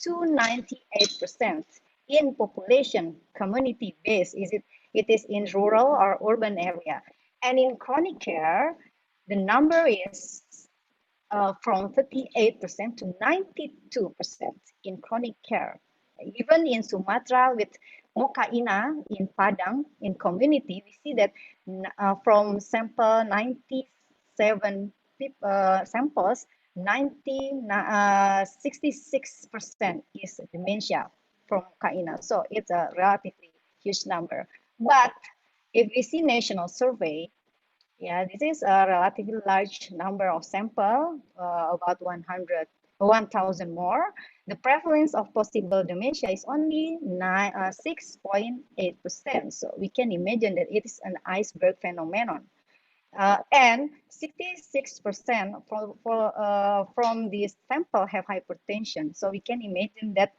98% in population community base. It is in rural or urban area, and in chronic care, the number is from 38% to 92% in chronic care. Even in Sumatra with Mokaina in Padang in community, we see that from sample 97 samples, 66% is dementia from Mokaina. So it's a relatively huge number. But if we see national survey, yeah, this is a relatively large number of sample, about 1,000 more. The prevalence of possible dementia is only 6.8%. So we can imagine that it is an iceberg phenomenon. And 66% from this sample have hypertension. So we can imagine that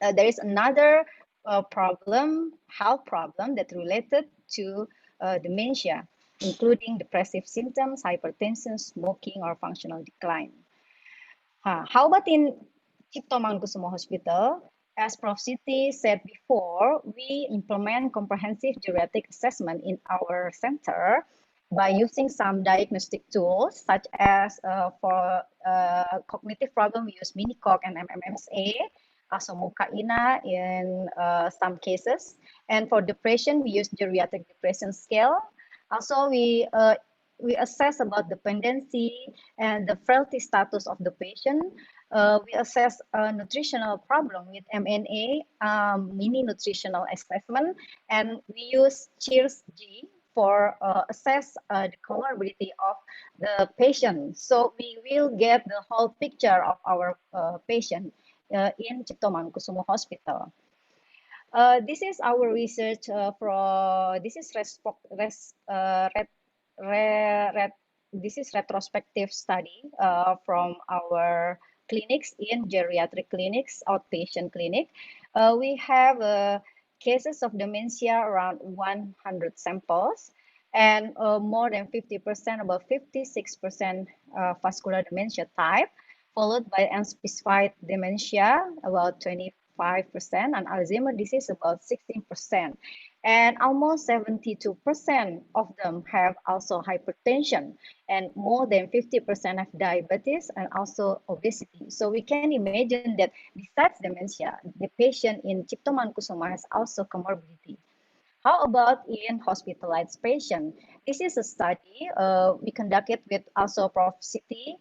there is another health problem that related to dementia, including depressive symptoms, hypertension, smoking, or functional decline. How about in Cipto Mangunkusumo Hospital? As Prof. Siti said before, we implement comprehensive geriatric assessment in our center by using some diagnostic tools, such as for cognitive problem, we use MiniCog and MMSA, also Mokaina in some cases. And for depression, we use geriatric depression scale. Also, we assess about dependency and the frailty status of the patient. We assess a nutritional problem with MNA, mini nutritional assessment, and we use CHEERS-G for assess the comorbidity of the patient. So we will get the whole picture of our patient in Cipto Mangunkusumo Hospital. This is our research this is retrospective study from our clinics in geriatric clinics, outpatient clinic. We have cases of dementia around 100 samples, and more than 50%, about 56% vascular dementia type, followed by unspecified dementia, about 25%, and Alzheimer's disease, about 16%. And almost 72% of them have also hypertension, and more than 50% have diabetes and also obesity. So we can imagine that besides dementia, the patient in Cipto Mangunkusumo has also comorbidity. How about in hospitalized patient? This is a study we conducted with also Prof. Siti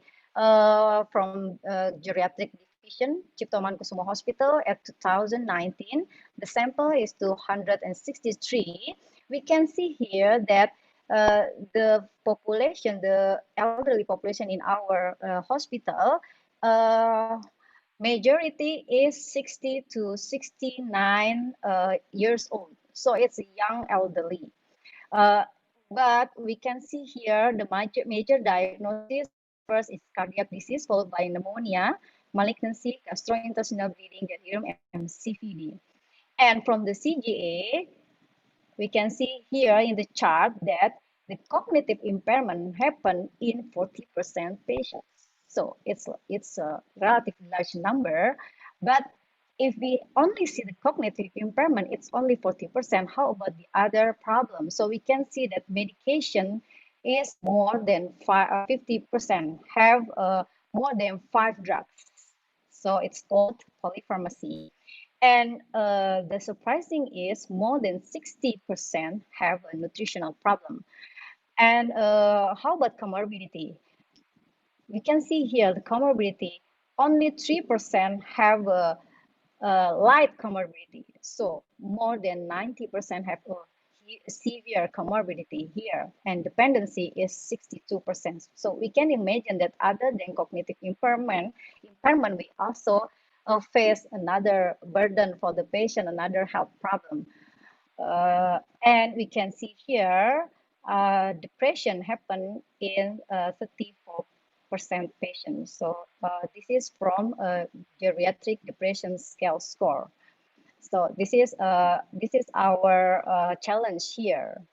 from geriatric division, Cipto Mangunkusumo Hospital at 2019. The sample is 263. We can see here that the population, the elderly population in our hospital, majority is 60 to 69 years old. So it's a young elderly. But we can see here the major diagnosis. First is cardiac disease, followed by pneumonia, malignancy, gastrointestinal bleeding, delirium, and CVD. And from the CGA, we can see here in the chart that the cognitive impairment happened in 40% patients. So it's a relatively large number, but if we only see the cognitive impairment, it's only 40%. How about the other problems? So we can see that medication is more than 50%, have more than 5 drugs. So it's called polypharmacy. And the surprising is more than 60% have a nutritional problem. And how about comorbidity? We can see here the comorbidity, only 3% have a light comorbidity. So more than 90% have a severe comorbidity here, and dependency is 62%. So we can imagine that other than cognitive impairment, we also face another burden for the patient, another health problem. And we can see here, depression happen in 34% patients. So this is from a geriatric depression scale score. So this is our challenge here.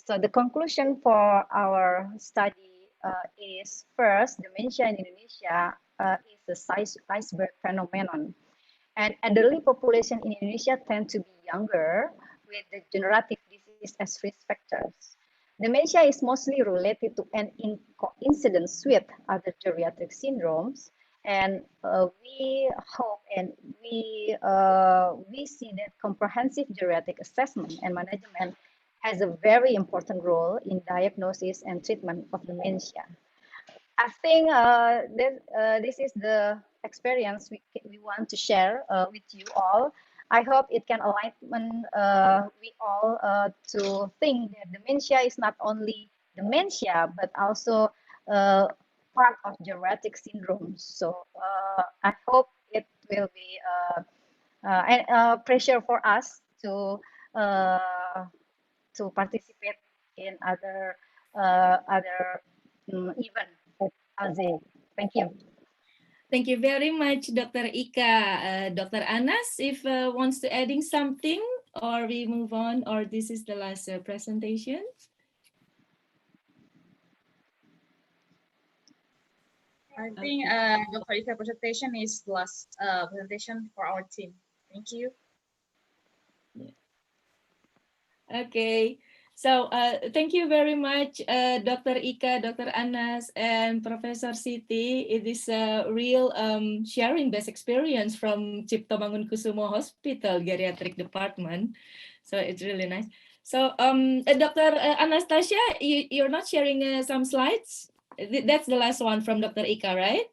So the conclusion for our study is first, dementia in Indonesia is a iceberg phenomenon. And elderly population in Indonesia tend to be younger with the degenerative disease as risk factors. Dementia is mostly related to an coincidence with other geriatric syndromes, and we hope and we see that comprehensive geriatric assessment and management has a very important role in diagnosis and treatment of dementia. I think this is the experience we want to share with you all. I hope it can enlighten we all to think that dementia is not only dementia, but also part of geriatric syndrome. So I hope it will be pressure for us to participate in other event at AZE. Thank you. Thank you very much, Dr. Ika. Dr. Anas, if wants to adding something, or we move on, or this is the last presentation. I think Dr. Ika's presentation is the last presentation for our team. Thank you. Okay, so thank you very much, Dr. Ika, Dr. Anas, and Professor Siti. It is a real sharing best experience from Cipto Mangunkusumo Hospital Geriatric Department. So it's really nice. So Dr. Anastasia, you're not sharing some slides? That's the last one from Dr. Ika, right?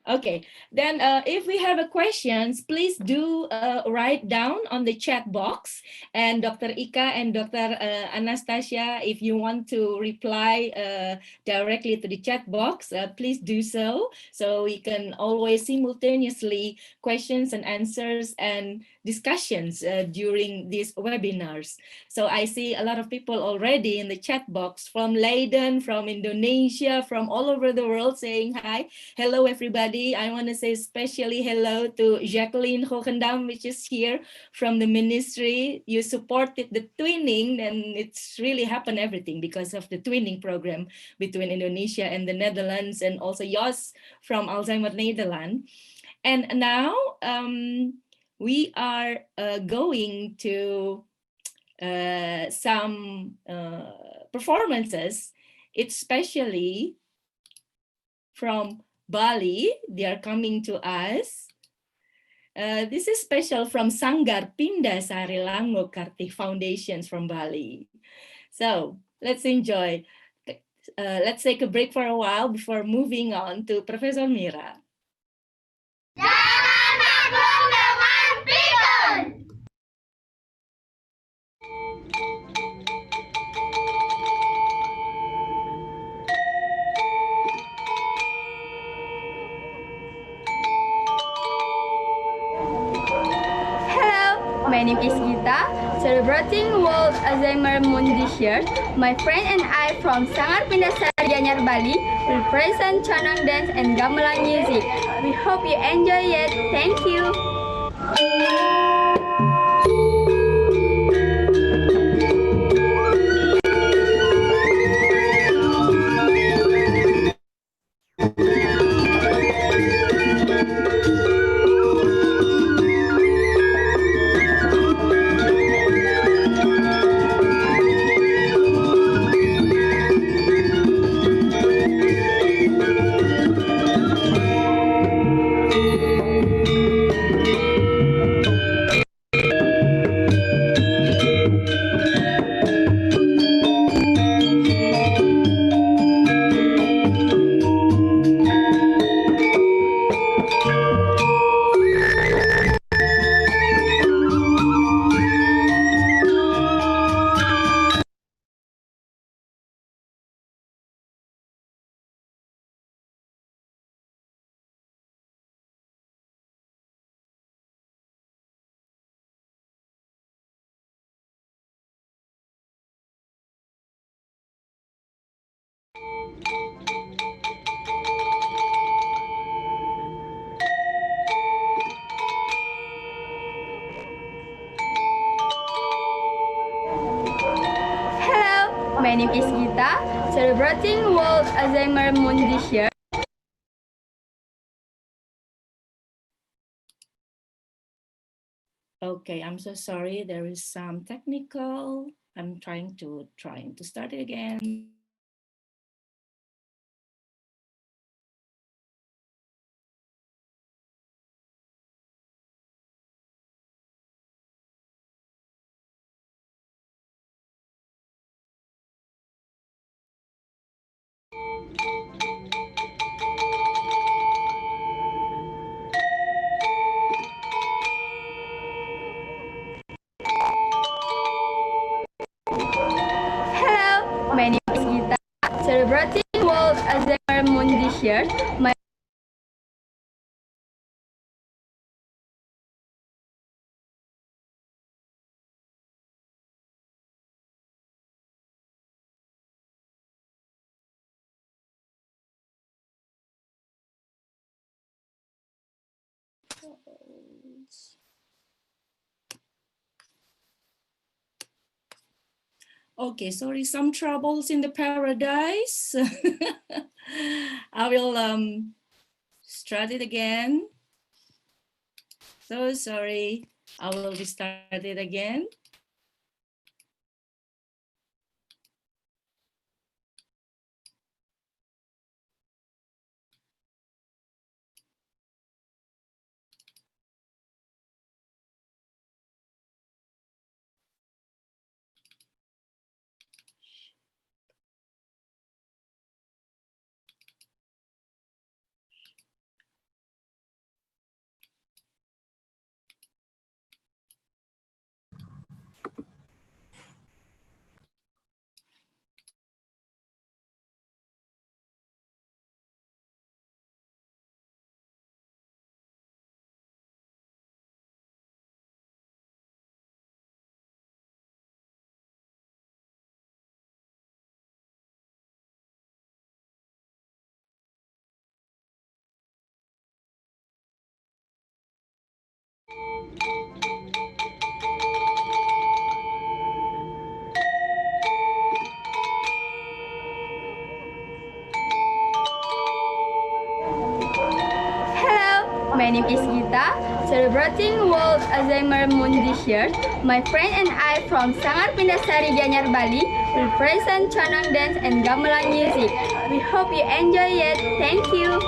Okay, then if we have a questions, please do write down on the chat box. And Dr. Ika and Dr. Anastasia, if you want to reply directly to the chat box, please do so. So we can always simultaneously questions and answers and discussions during these webinars. So I see a lot of people already in the chat box from Leiden, from Indonesia, from all over the world saying hi. Hello, everybody. I want to say especially hello to Jacqueline Hogendam, which is here from the ministry. You supported the twinning, and it's really happened everything because of the twinning program between Indonesia and the Netherlands, and also Jos from Alzheimer Nederland. And now we are going to some performances, especially from Bali. They are coming to us. This is special from Sanggar Pindah Sarilango Kartik Foundations from Bali. So let's enjoy. Let's take a break for a while before moving on to Professor Mira. My name is Gita, celebrating World Alzheimer Month this year. My friend and I from Sanggar Pindah Gianyar, Bali will present Canang dance and gamelan music. We hope you enjoy it. Thank you. my name is Gita, celebrating World Alzheimer Month this year. Okay, I'm so sorry. There is some technical. I'm trying to start it again. Hello, my name is Gita, celebrating World Alzheimer Month this year. My Okay, sorry, some troubles in the paradise. I will start it again. So sorry. I will restart it again. Hello, my name is Gita, celebrating World Alzheimer Month this year. My friend and I from Sangar Pindasari Gianyar Bali will present Canang dance and gamelan music. We hope you enjoy it. Thank you.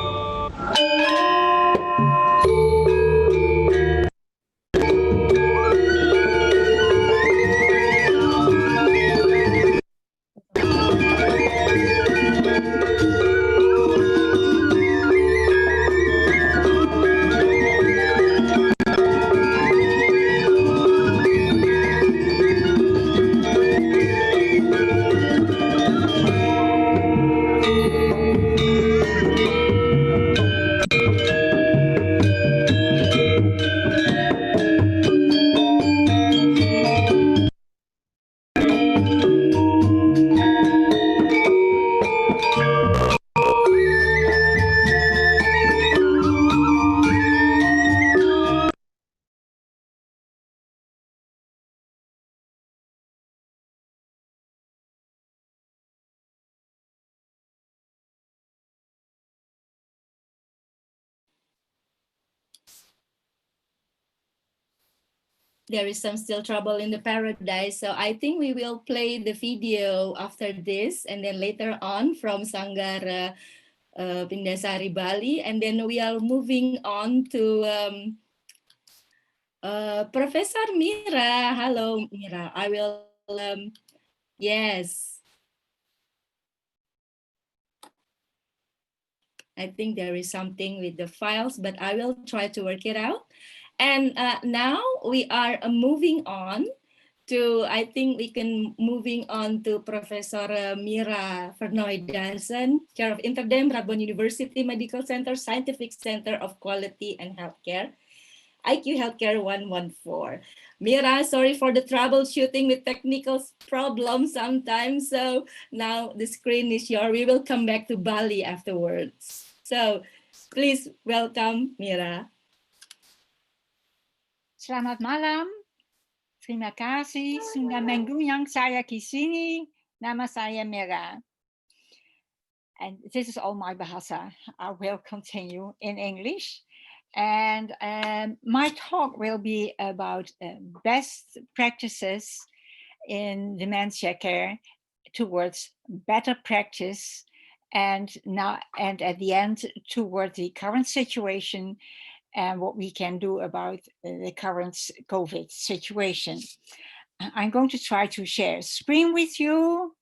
There is some still trouble in the paradise. So I think we will play the video after this and then later on from Sanggar Pindasari Bali. And then we are moving on to Professor Mira. Hello, Mira. I will, yes. I think there is something with the files, but I will try to work it out. And now we are moving on to, I think we can moving on to Professor Mira Vernoy-Dansen, Chair of Interdem, Radboud University Medical Center, Scientific Center of Quality and Healthcare, IQ Healthcare 114. Mira, sorry for the troubleshooting with technical problems sometimes. So now the screen is yours. We will come back to Bali afterwards. So please welcome Mira. Selamat malam. Terima kasih sudah mengundang saya ke sini Nama saya Mira. And this is all my bahasa. I will continue in English. And my talk will be about best practices in dementia care towards better practice, and at the end toward the current situation and what we can do about the current COVID situation. I'm going to try to share screen with you.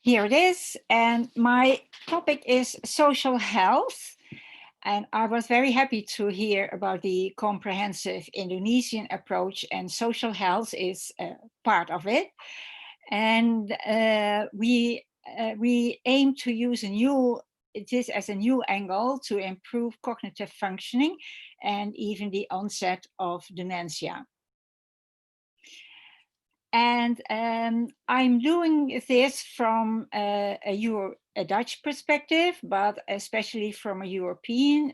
Here it is, and my topic is social health. And I was very happy to hear about the comprehensive Indonesian approach, and social health is part of it. And we aim to use this as a new angle to improve cognitive functioning and even the onset of dementia. And I'm doing this from a Dutch perspective, but especially from a European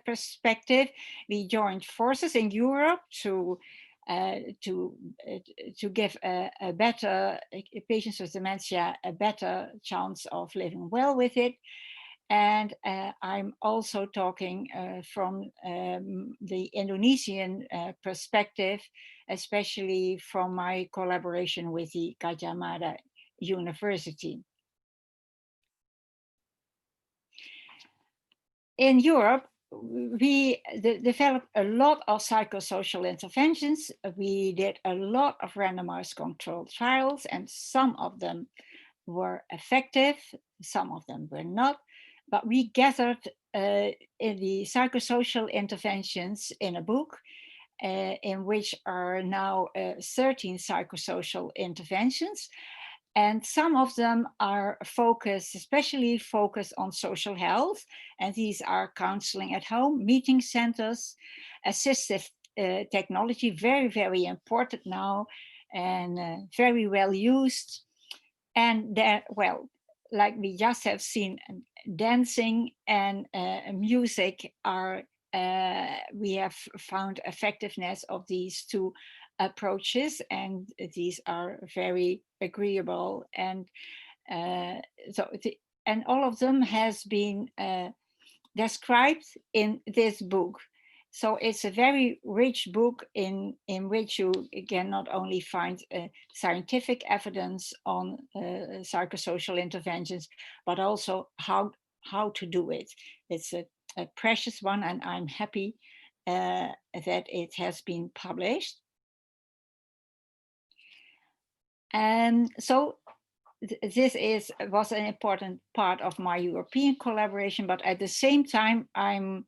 perspective. We joined forces in Europe to give a better patients with dementia a better chance of living well with it. And I'm also talking from the Indonesian perspective, especially from my collaboration with the Gajah Mada University. In Europe, we developed a lot of psychosocial interventions. We did a lot of randomized controlled trials, and some of them were effective, some of them were not. But we gathered in the psychosocial interventions in a book in which are now 13 psychosocial interventions. And some of them are especially focused on social health. And these are counseling at home, meeting centers, assistive technology, very, very important now and very well used. And like we just have seen, dancing and music are, we have found effectiveness of these two approaches, and these are very agreeable. And and all of them has been described in this book. So it's a very rich book in which you can not only find scientific evidence on psychosocial interventions, but also how to do it. It's a precious one, and I'm happy that it has been published. And so this was an important part of my European collaboration, but at the same time, I'm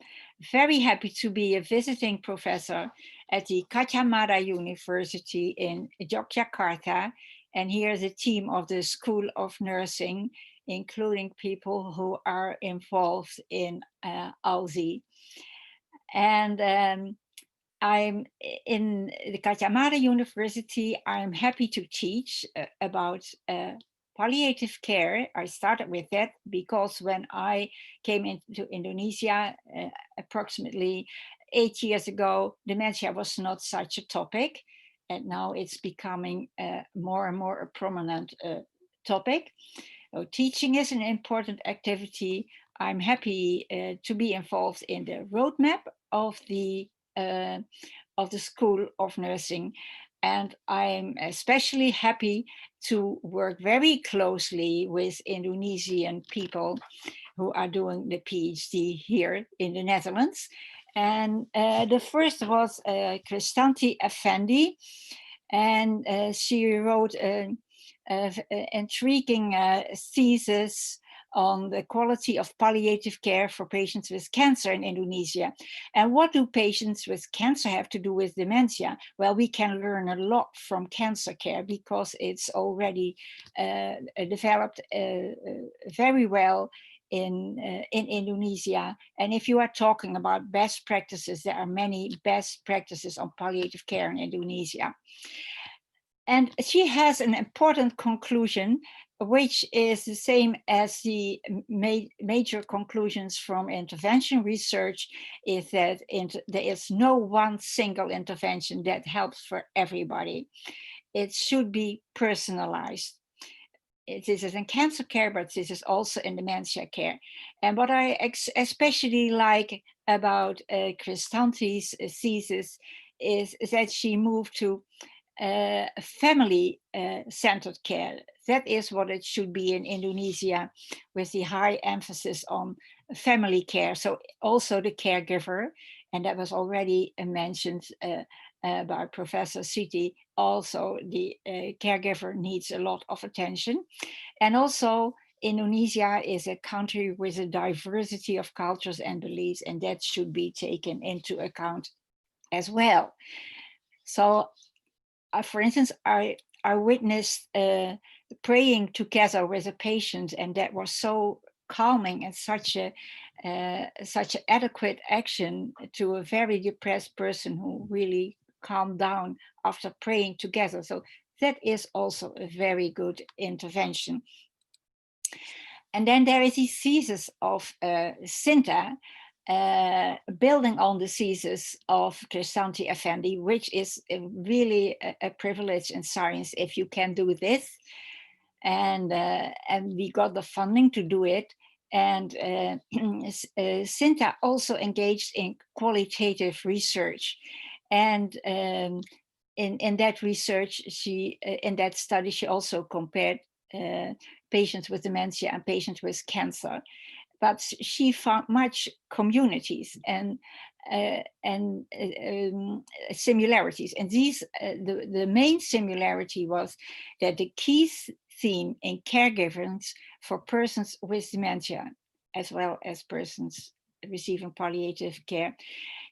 very happy to be a visiting professor at the Gajah Mada University in Yogyakarta. And here the team of the School of Nursing, including people who are involved in ALSI. And I'm in the Gajah Mada University. I'm happy to teach about palliative care. I started with that because when I came into Indonesia approximately 8 years ago, dementia was not such a topic. And now it's becoming more and more a prominent topic. So teaching is an important activity. I'm happy to be involved in the roadmap of the School of Nursing. And I'm especially happy to work very closely with Indonesian people who are doing the PhD here in the Netherlands. And the first was Kristanti Effendi, and she wrote an intriguing thesis on the quality of palliative care for patients with cancer in Indonesia. And what do patients with cancer have to do with dementia? Well, we can learn a lot from cancer care because it's already developed very well in Indonesia. And if you are talking about best practices, there are many best practices on palliative care in Indonesia. And she has an important conclusion, which is the same as the major conclusions from intervention research, is that there is no one single intervention that helps for everybody. It should be personalized. This is in cancer care, but this is also in dementia care. And what I especially like about Cristanti's thesis is that she moved to family-centered care. That is what it should be in Indonesia, with the high emphasis on family care. So also the caregiver, and that was already mentioned by Professor Siti, also the caregiver needs a lot of attention. And also Indonesia is a country with a diversity of cultures and beliefs, and that should be taken into account as well. So for instance, I witnessed praying together with a patient, and that was so calming and such an adequate action to a very depressed person who really calmed down after praying together. So that is also a very good intervention. And then there is the thesis of Sinta, building on the thesis of Cristanti Effendi, which is really a privilege in science if you can do this. And we got the funding to do it. And Sinta also engaged in qualitative research. And in that research, in that study, she also compared patients with dementia and patients with cancer. But she found much communities and similarities. And these, the main similarity was that the key theme in caregiving for persons with dementia, as well as persons receiving palliative care,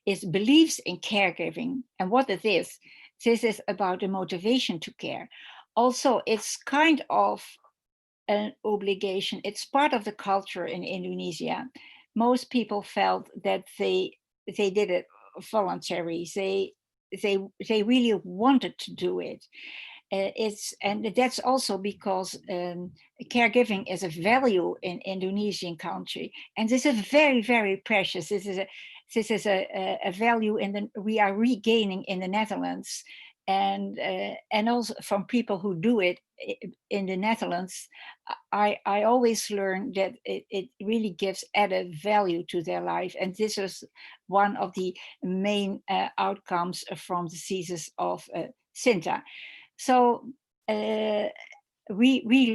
is beliefs in caregiving. And what it is, this is about the motivation to care. Also, it's kind of an obligation. It's part of the culture in Indonesia. Most people felt that they did it voluntarily. They really wanted to do it. And that's also because caregiving is a value in Indonesian country, and this is very, very precious. This is a value we are regaining in the Netherlands, and also from people who do it in the Netherlands. I always learn that it really gives added value to their life, and this is one of the main outcomes from the thesis of Sinta. So we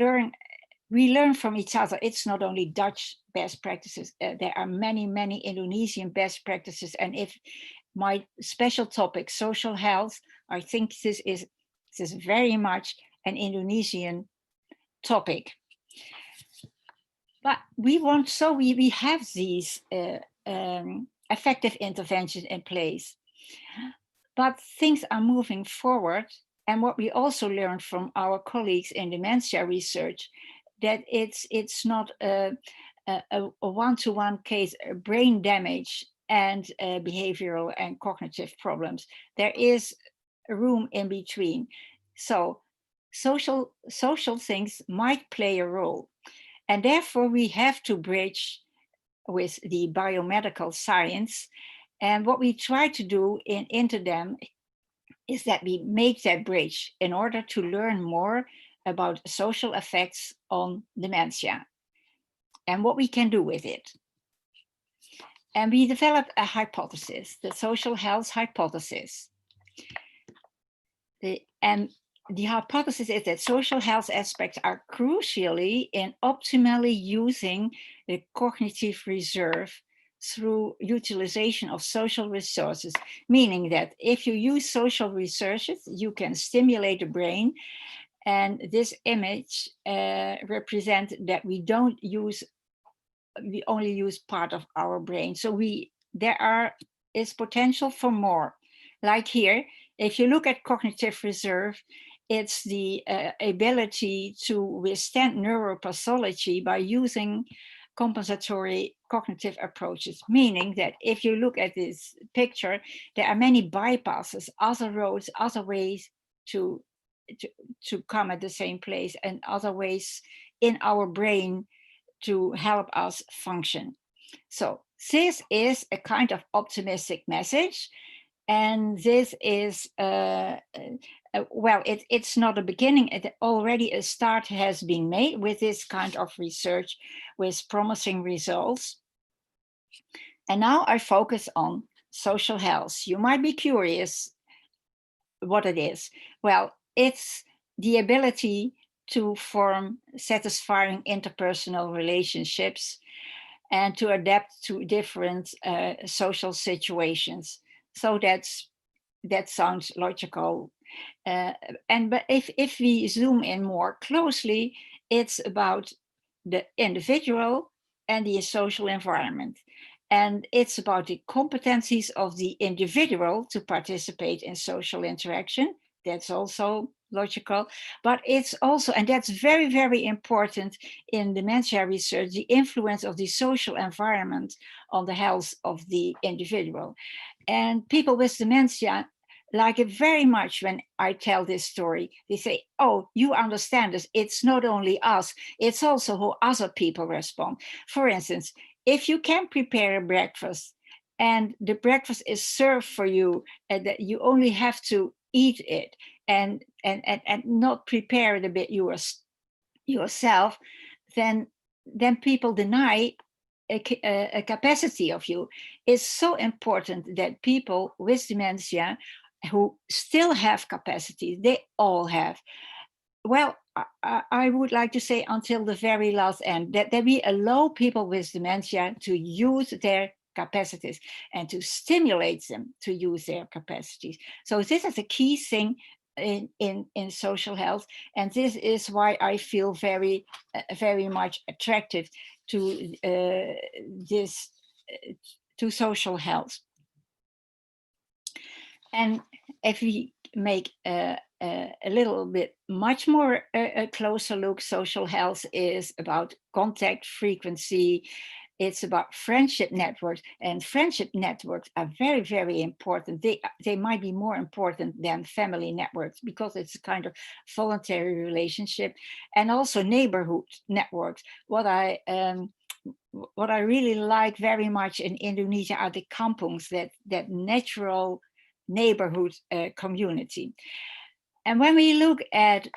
learn from each other. It's not only Dutch best practices. There are many Indonesian best practices. And if my special topic, social health, I think this is very much an Indonesian topic. But we have these effective interventions in place. But things are moving forward. And what we also learned from our colleagues in dementia research, that it's not a one-to-one case, brain damage and behavioral and cognitive problems. There is a room in between. So social things might play a role. And therefore we have to bridge with the biomedical science. And what we try to do in Interdem is that we make that bridge in order to learn more about social effects on dementia and what we can do with it. And we developed a hypothesis, the social health hypothesis. And the hypothesis is that social health aspects are crucially in optimally using the cognitive reserve through utilization of social resources, meaning that if you use social resources, you can stimulate the brain. And this image represents that we only use part of our brain. So there is potential for more. Like here, if you look at cognitive reserve, it's the ability to withstand neuropathology by using compensatory cognitive approaches, meaning that if you look at this picture, there are many bypasses, other roads, other ways to to come at the same place, and other ways in our brain to help us function. So this is a kind of optimistic message, and this is well, it's not a beginning. Already a start has been made with this kind of research with promising results. And now I focus on social health. You might be curious what it is. Well, it's the ability to form satisfying interpersonal relationships and to adapt to different social situations. So that sounds logical. But if we zoom in more closely, it's about the individual and the social environment. And it's about the competencies of the individual to participate in social interaction. That's also logical, but it's also, and that's very, very important in dementia research, the influence of the social environment on the health of the individual. And people with dementia like it very much when I tell this story. They say, oh, you understand this. It's not only us, it's also how other people respond. For instance, if you can prepare a breakfast and the breakfast is served for you and that you only have to eat it and not prepare it a bit yourself, then people deny a capacity of you. It's so important that people with dementia who still have capacity, they all have. Well, I would like to say until the very last end, that we allow people with dementia to use their capacities and to stimulate them to use their capacities. So this is a key thing in social health, and this is why I feel very much attracted to this to social health. And if we make a little bit much more a closer look, social health is about contact frequency. It's about friendship networks, and friendship networks are very, very important. They might be more important than family networks because it's a kind of voluntary relationship, and also neighborhood networks. What I really like very much in Indonesia are the kampungs, that natural neighborhood community. And when we look at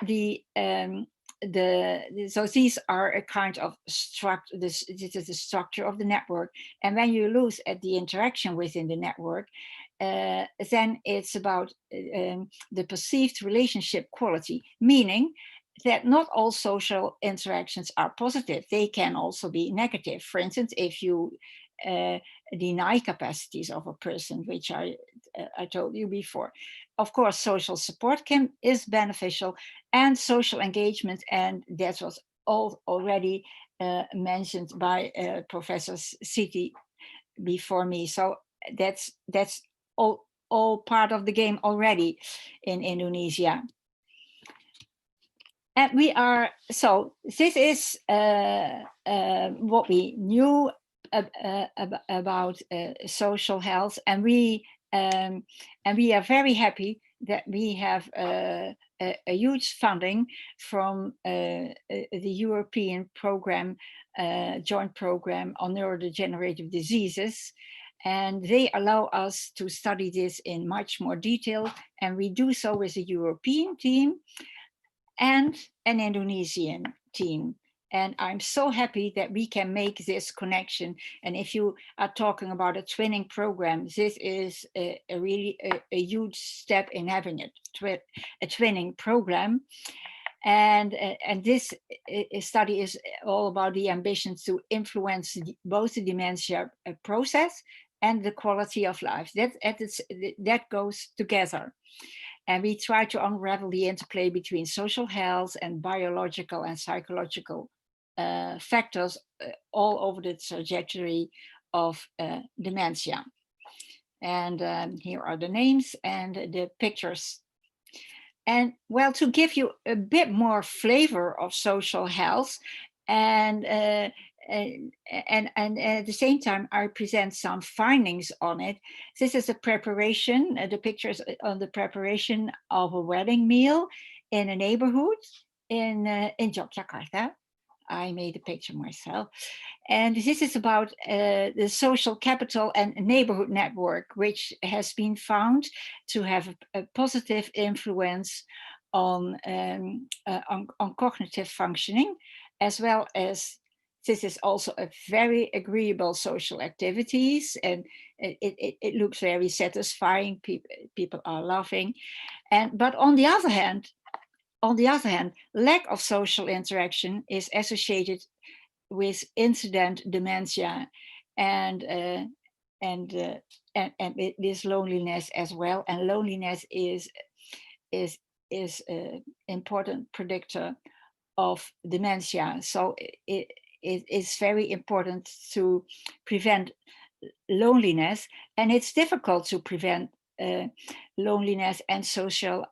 so these are a kind of structure. This is the structure of the network. And when you look at the interaction within the network, then it's about the perceived relationship quality, meaning that not all social interactions are positive. They can also be negative. For instance, if you deny capacities of a person, which I told you before. Of course, social support is beneficial, and social engagement, and that was already mentioned by Professor Siti before me. So that's all part of the game already in Indonesia. And we are, so this is what we knew about social health, and we are very happy that we have a huge funding from the European program, joint program on neurodegenerative diseases, and they allow us to study this in much more detail, and we do so with a European team and an Indonesian team. And I'm so happy that we can make this connection. And if you are talking about a twinning program, this is a really huge step in having a twinning program. And this study is all about the ambition to influence both the dementia process and the quality of life. That goes together. And we try to unravel the interplay between social health and biological and psychological factors all over the trajectory of dementia. And here are the names and the pictures. And well, to give you a bit more flavor of social health, and at the same time, I present some findings on it. This is a preparation, the pictures on the preparation of a wedding meal in a neighborhood in Yogyakarta. I made a picture myself. And this is about the social capital and neighborhood network, which has been found to have a positive influence on cognitive functioning, as well as this is also a very agreeable social activities, and it looks very satisfying. People are laughing, but on the other hand, lack of social interaction is associated with incident dementia and this loneliness as well. And loneliness is an important predictor of dementia. So it is very important to prevent loneliness, and it's difficult to prevent loneliness and social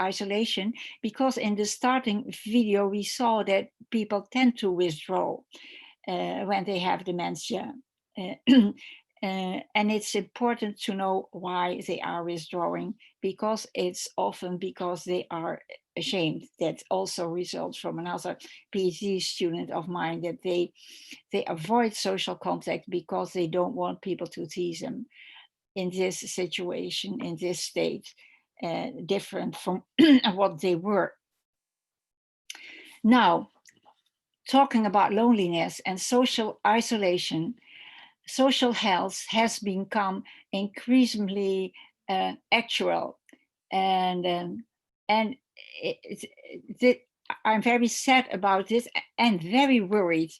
isolation, because in the starting video we saw that people tend to withdraw when they have dementia. And it's important to know why they are withdrawing, because it's often because they are ashamed. That also results from another PhD student of mine, that they avoid social contact because they don't want people to tease them in this situation, in this state, different from what they were. Now, talking about loneliness and social isolation, social health has become increasingly actual, and I'm very sad about this and very worried,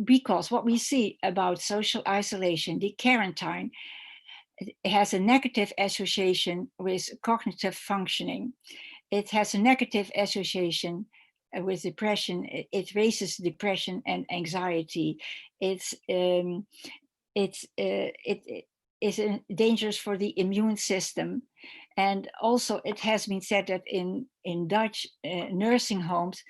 because what we see about social isolation, the quarantine, it has a negative association with cognitive functioning. It has a negative association with depression. It raises depression and anxiety. It is dangerous for the immune system. And also it has been said that in Dutch nursing homes,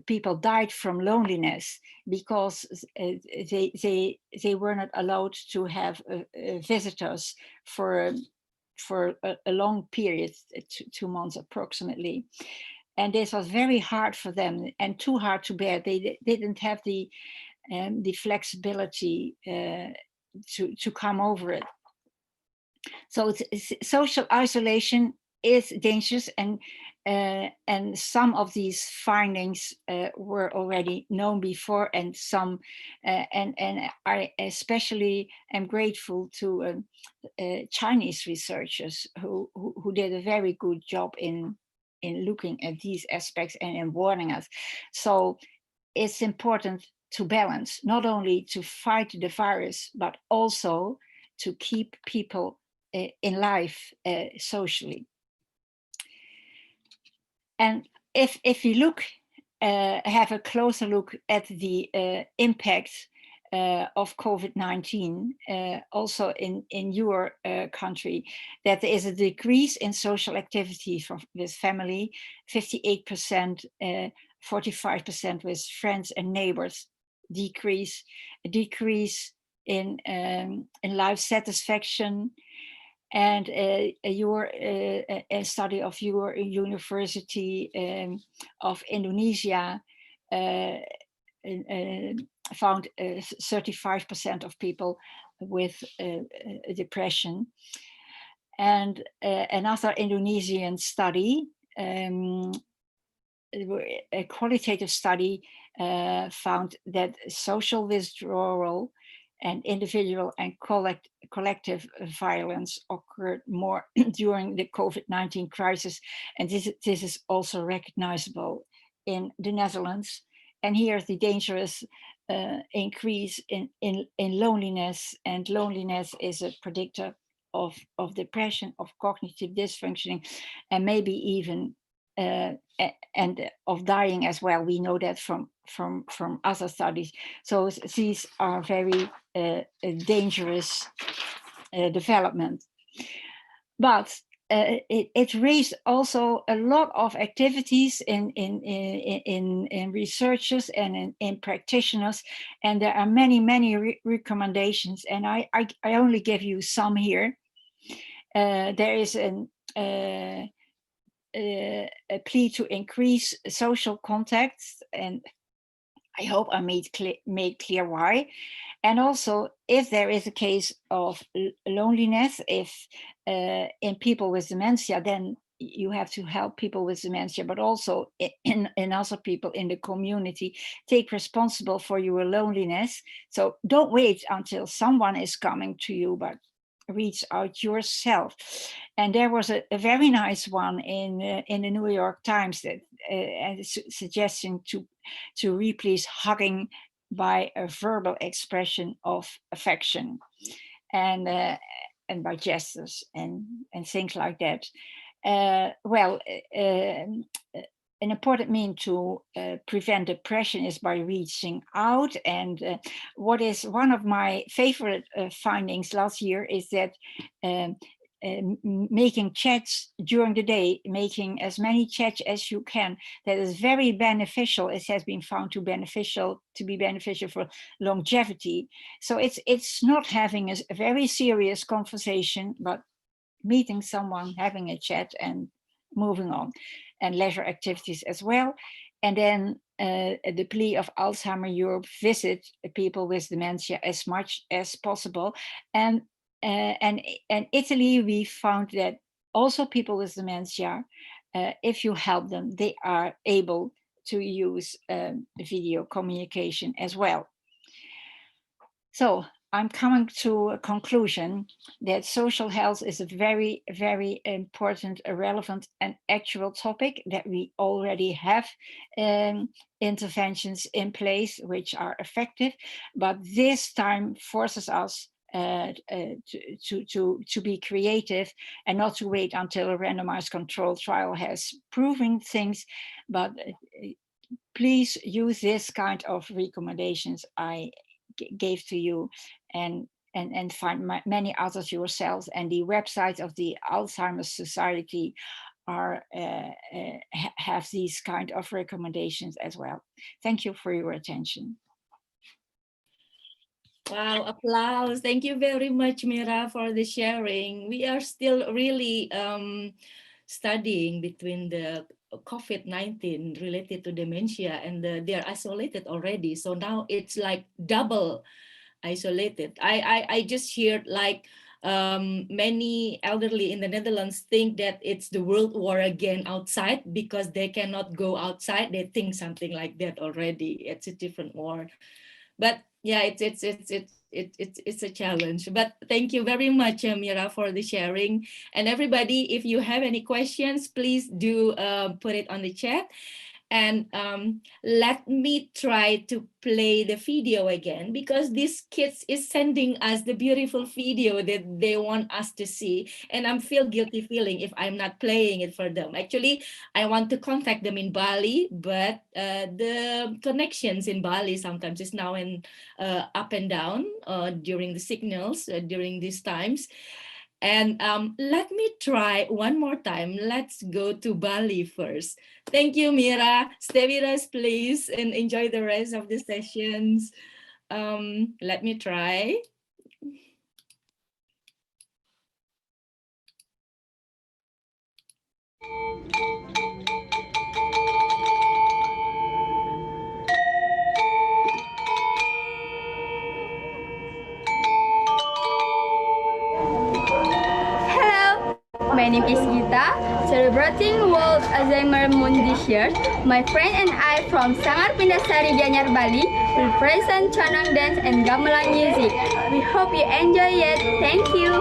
people died from loneliness because they were not allowed to have visitors for a long period, 2 months approximately. And this was very hard for them and too hard to bear. They didn't have the flexibility to come over it. So social isolation is dangerous, and some of these findings were already known before, and some and I especially am grateful to Chinese researchers who did a very good job in looking at these aspects and in warning us. So it's important to balance, not only to fight the virus, but also to keep people in life socially. And if you look, have a closer look at the impact of COVID-19, also in your country, that there is a decrease in social activity with family, 58%, 45% with friends and neighbors, a decrease in life satisfaction. And your a study of your University of Indonesia found 35% of people with depression. And another Indonesian study, a qualitative study, found that social withdrawal and individual and collective violence occurred more during the COVID-19 crisis. And this is also recognizable in the Netherlands. And here's the dangerous increase in loneliness, and loneliness is a predictor of depression, of cognitive dysfunctioning, and maybe even and of dying as well. We know that from other studies. So these are very dangerous development. But it raised also a lot of activities in researchers and in practitioners, and there are many recommendations, and I only give you some here. There is a plea to increase social contacts, and I hope I made clear why. And also, if there is a case of loneliness, if in people with dementia, then you have to help people with dementia, but also in other people in the community, take responsible for your loneliness. So don't wait until someone is coming to you, but reach out yourself. And there was a very nice one in the New York Times that suggesting to replace hugging by a verbal expression of affection, and by gestures and things like that. An important mean to prevent depression is by reaching out. And what is one of my favorite findings last year is that making chats during the day, making as many chats as you can, that is very beneficial. It has been found to be beneficial for longevity. So it's not having a very serious conversation, but meeting someone, having a chat and moving on, and leisure activities as well. And then the plea of Alzheimer Europe: visit people with dementia as much as possible. And Italy, we found that also people with dementia, if you help them, they are able to use video communication as well. So I'm coming to a conclusion that social health is a very, very important, relevant and actual topic, that we already have interventions in place which are effective, but this time forces us to be creative and not to wait until a randomized controlled trial has proven things, but please use this kind of recommendations I gave to you, and find many others yourselves. And the website of the Alzheimer's Society have these kind of recommendations as well. Thank you for your attention. Wow, applause. Thank you very much, Mira, for the sharing. We are still really studying between the COVID-19 related to dementia, and they're isolated already. So now it's like double isolated. I just heard like many elderly in the Netherlands think that it's the world war again outside because they cannot go outside. They think something like that already. It's a different war. But yeah, it's a challenge. But thank you very much, Mira, for the sharing. And everybody, if you have any questions, please do put it on the chat. And let me try to play the video again, because these kids is sending us the beautiful video that they want us to see. And I'm feel guilty feeling if I'm not playing it for them. Actually, I want to contact them in Bali, but the connections in Bali sometimes is now in up and down during the signals during these times. And let me try one more time. Let's go to Bali first. Thank you, Mira. Stay with us, please, and enjoy the rest of the sessions. Let me try. My name is Gita, celebrating World Alzheimer Month this year. My friend and I from Sangar Pindasari, Gianyar, Bali will present Canang dance and gamelan music. We hope you enjoy it. Thank you.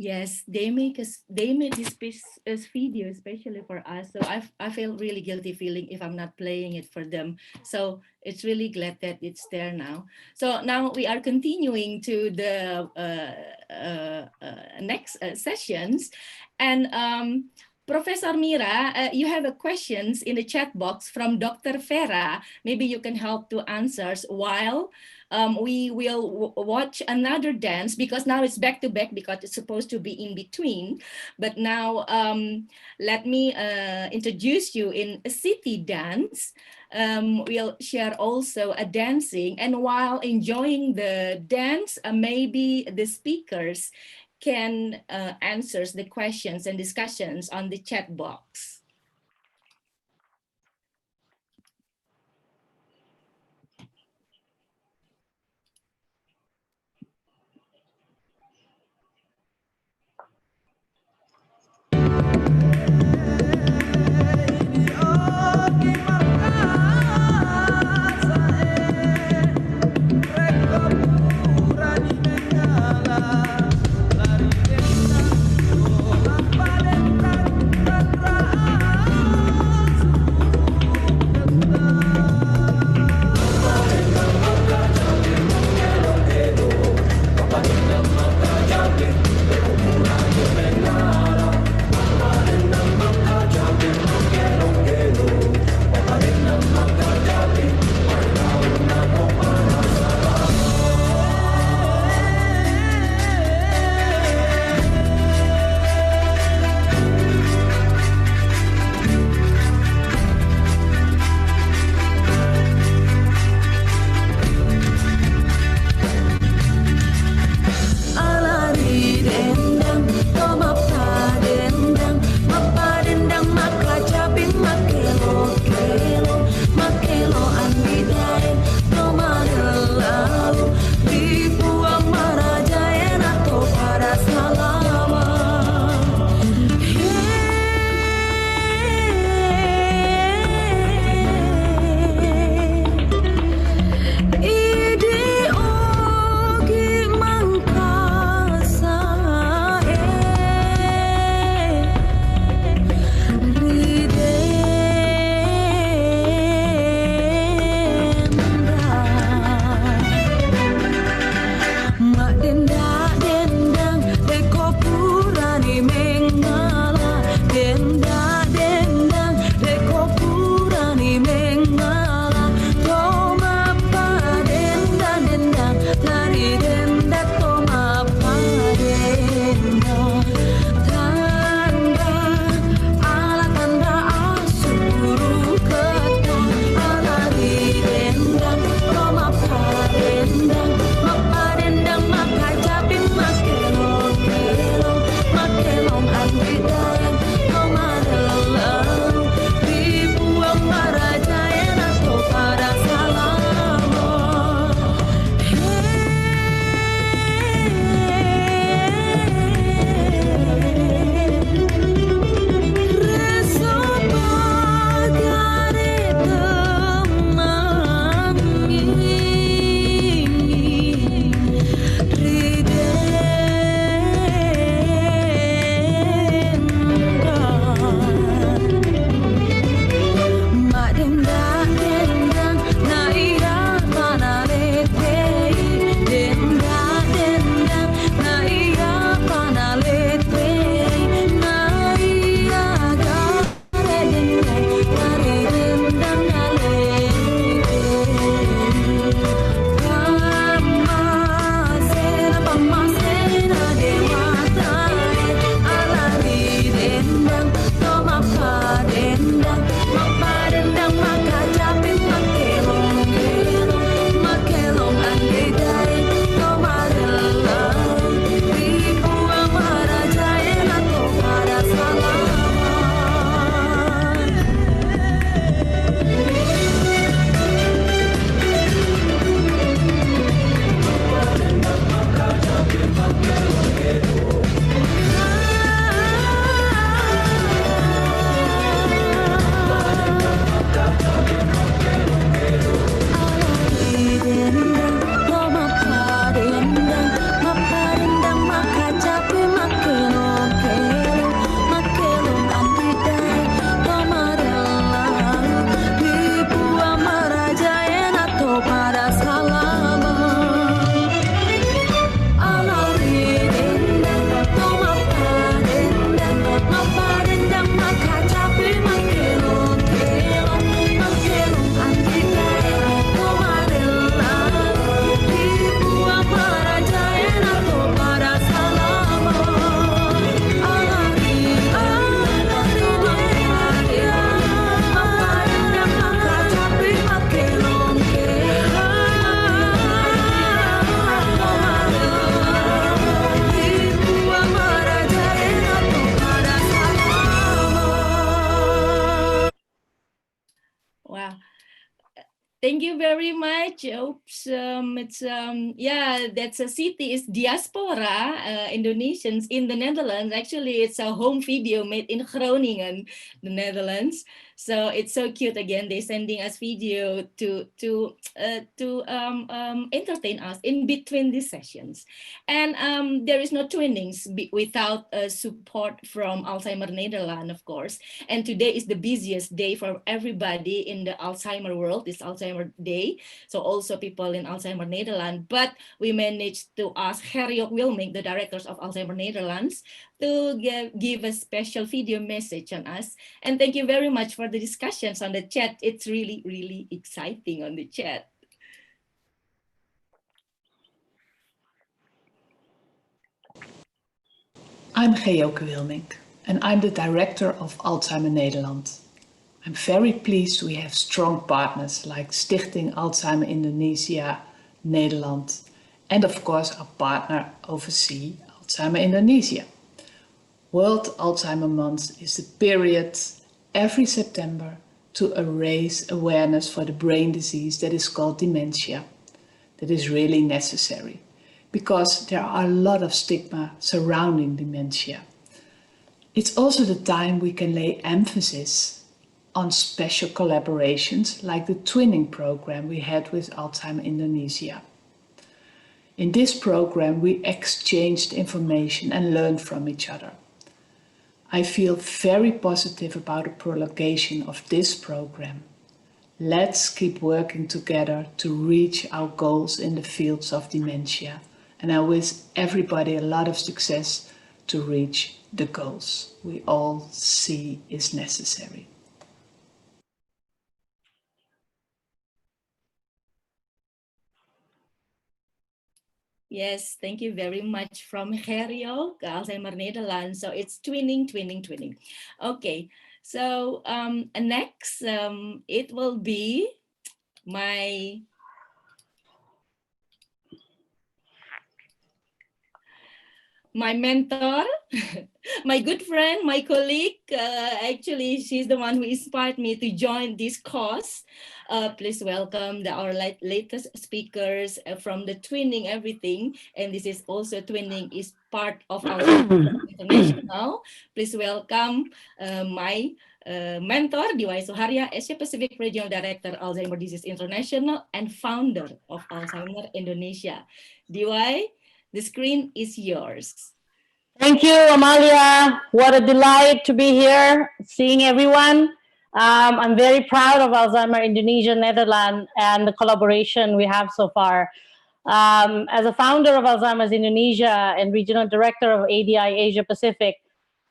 Yes, they made this video especially for us. So I feel really guilty feeling if I'm not playing it for them. So it's really glad that it's there now. So now we are continuing to the next sessions, and Professor Mira, you have a questions in the chat box from Dr. Vera. Maybe you can help to answer while we will watch another dance, because now it's back to back because it's supposed to be in between. But now let me introduce you in a city dance. We'll share also a dancing, and while enjoying the dance, maybe the speakers can answer the questions and discussions on the chat box. Lari Thank you very much. Oops, yeah, that's a city is diaspora Indonesians in the Netherlands. Actually, it's a home video made in Groningen, the Netherlands. So it's so cute. Again, they're sending us video to entertain us in between these sessions. And there is no trainings without support from Alzheimer Nederland, of course. And today is the busiest day for everybody in the Alzheimer world. It's Alzheimer Day. So also people in Alzheimer Nederland. But we managed to ask Herjok Wilming, the directors of Alzheimer Netherlands, to give a special video message on us. And thank you very much for the discussions on the chat. It's really, really exciting on the chat. I'm Geoke Wilmink, and I'm the director of Alzheimer Nederland. I'm very pleased we have strong partners like Stichting Alzheimer Indonesia, Nederland, and of course our partner overseas, Alzheimer Indonesia. World Alzheimer Month is the period every September to raise awareness for the brain disease that is called dementia. That is really necessary because there are a lot of stigma surrounding dementia. It's also the time we can lay emphasis on special collaborations like the twinning program we had with Alzheimer Indonesia. In this program, we exchanged information and learned from each other. I feel very positive about the prolongation of this program. Let's keep working together to reach our goals in the fields of dementia. And I wish everybody a lot of success to reach the goals we all see is necessary. Yes, thank you very much from Herjok, Alzheimer Netherlands. So it's twinning, twinning, twinning. Okay, so next it will be my mentor, my good friend, my colleague. Actually, she's the one who inspired me to join this course. Please welcome our latest speakers from the twinning everything. And this is also twinning is part of our international. Please welcome my mentor, Diwai Soharya, Asia Pacific Regional Director, Alzheimer Disease International, and founder of Alzheimer Indonesia. Diwai, the screen is yours. Thank you, Amalia. What a delight to be here, seeing everyone. I'm very proud of Alzheimer Indonesia, Netherlands, and the collaboration we have so far. As a founder of Alzheimer's Indonesia and regional director of ADI Asia Pacific,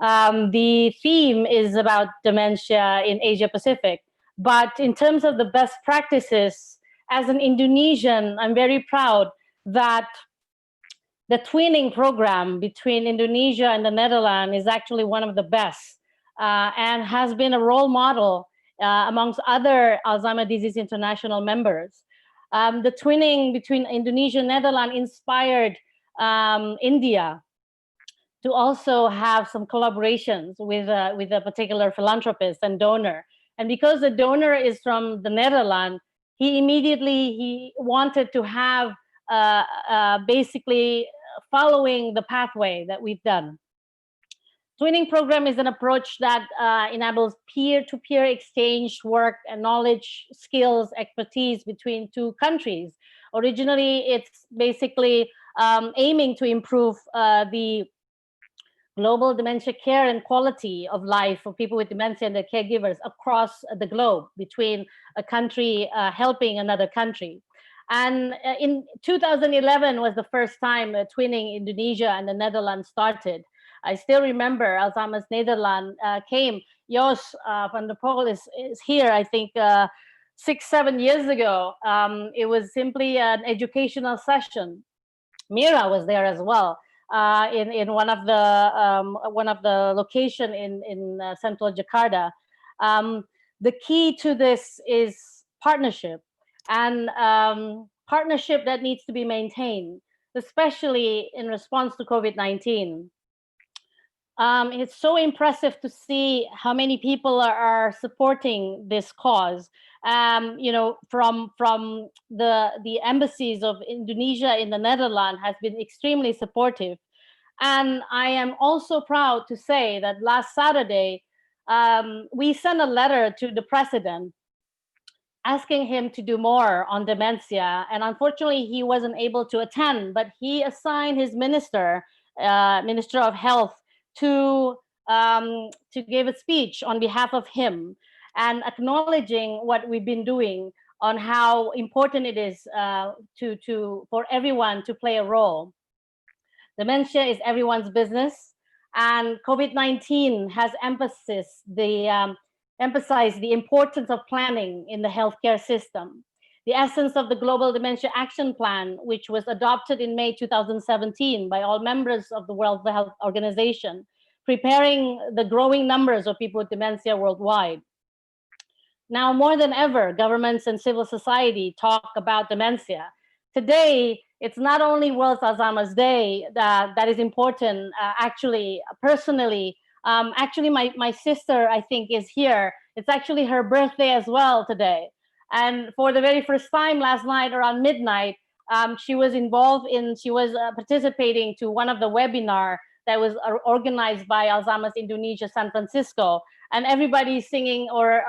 the theme is about dementia in Asia Pacific. But in terms of the best practices, as an Indonesian, I'm very proud that the twinning program between Indonesia and the Netherlands is actually one of the best and has been a role model amongst other Alzheimer Disease International members. The twinning between Indonesia and Netherlands inspired India to also have some collaborations with a particular philanthropist and donor. And because the donor is from the Netherlands, he wanted to have basically following the pathway that we've done. Twinning program is an approach that enables peer-to-peer exchange, work and knowledge, skills, expertise between two countries. Originally, it's basically aiming to improve the global dementia care and quality of life for people with dementia and their caregivers across the globe, between a country helping another country. And in 2011 was the first time twinning Indonesia and the Netherlands started. I still remember Alzheimer's Nederland came. Jos van der Poel is here, I think 6-7 years ago. It was simply an educational session. Mira was there as well in one of the location in central Jakarta. The key to this is partnership. And partnership that needs to be maintained, especially in response to COVID-19. It's so impressive to see how many people are supporting this cause. From the embassies of Indonesia in the Netherlands has been extremely supportive. And I am also proud to say that last Saturday, we sent a letter to the president asking him to do more on dementia. And unfortunately, he wasn't able to attend, but he assigned his minister, Minister of Health, to give a speech on behalf of him and acknowledging what we've been doing on how important it is for everyone to play a role. Dementia is everyone's business, and COVID-19 has emphasized the importance of planning in the healthcare system. The essence of the Global Dementia Action Plan, which was adopted in May 2017 by all members of the World Health Organization, preparing the growing numbers of people with dementia worldwide. Now, more than ever, governments and civil society talk about dementia. Today, it's not only World Alzheimer's Day that is important. Personally, my sister, I think, is here. It's actually her birthday as well today. And for the very first time last night around midnight, she was participating to one of the webinar that was organized by Alzheimer's Indonesia San Francisco, and everybody's singing or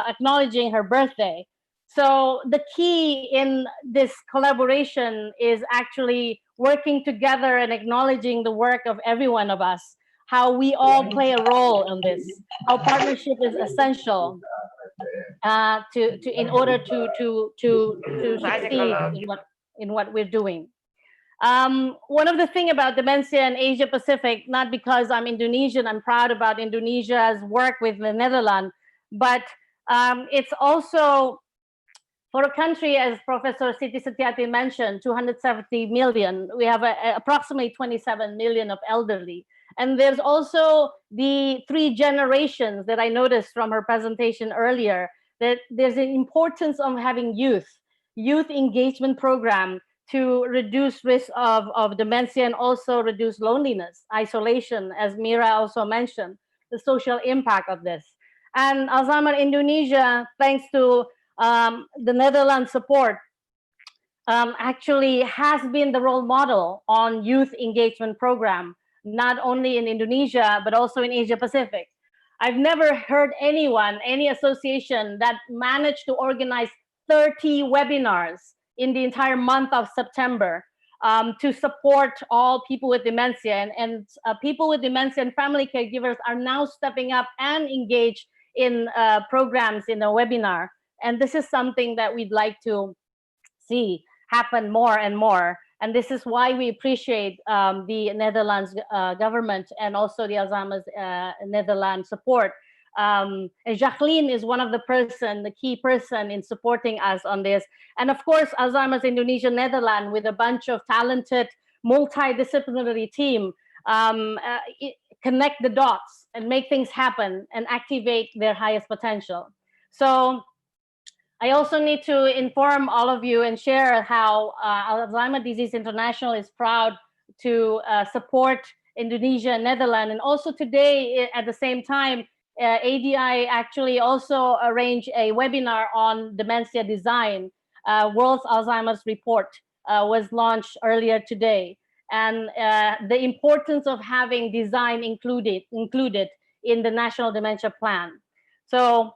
acknowledging her birthday. So the key in this collaboration is actually working together and acknowledging the work of every one of us, how we all play a role in this, how partnership is essential in order to succeed in what we're doing. One of the things about dementia in Asia Pacific, not because I'm Indonesian, I'm proud about Indonesia's work with the Netherlands, but it's also for a country, as Professor Siti Setiati mentioned, 270 million, we have approximately 27 million of elderly. And there's also the 3 generations that I noticed from her presentation earlier, that there's an importance of having youth engagement program to reduce risk of dementia and also reduce loneliness, isolation, as Mira also mentioned, the social impact of this. And Alzheimer Indonesia, thanks to the Netherlands support, actually has been the role model on youth engagement program, not only in Indonesia, but also in Asia Pacific. I've never heard any association that managed to organize 30 webinars in the entire month of September to support all people with dementia. And people with dementia and family caregivers are now stepping up and engaged in programs in a webinar. And this is something that we'd like to see happen more and more. And this is why we appreciate the Netherlands government and also the Alzheimer's Netherlands support. And Jacqueline is one of the key person in supporting us on this. And of course, Alzheimer's Indonesia Netherlands with a bunch of talented multidisciplinary team connect the dots and make things happen and activate their highest potential. So I also need to inform all of you and share how Alzheimer's Disease International is proud to support Indonesia and Netherlands. And also today, at the same time, ADI actually also arranged a webinar on dementia design. World Alzheimer's Report was launched earlier today. And the importance of having design included in the National Dementia Plan. So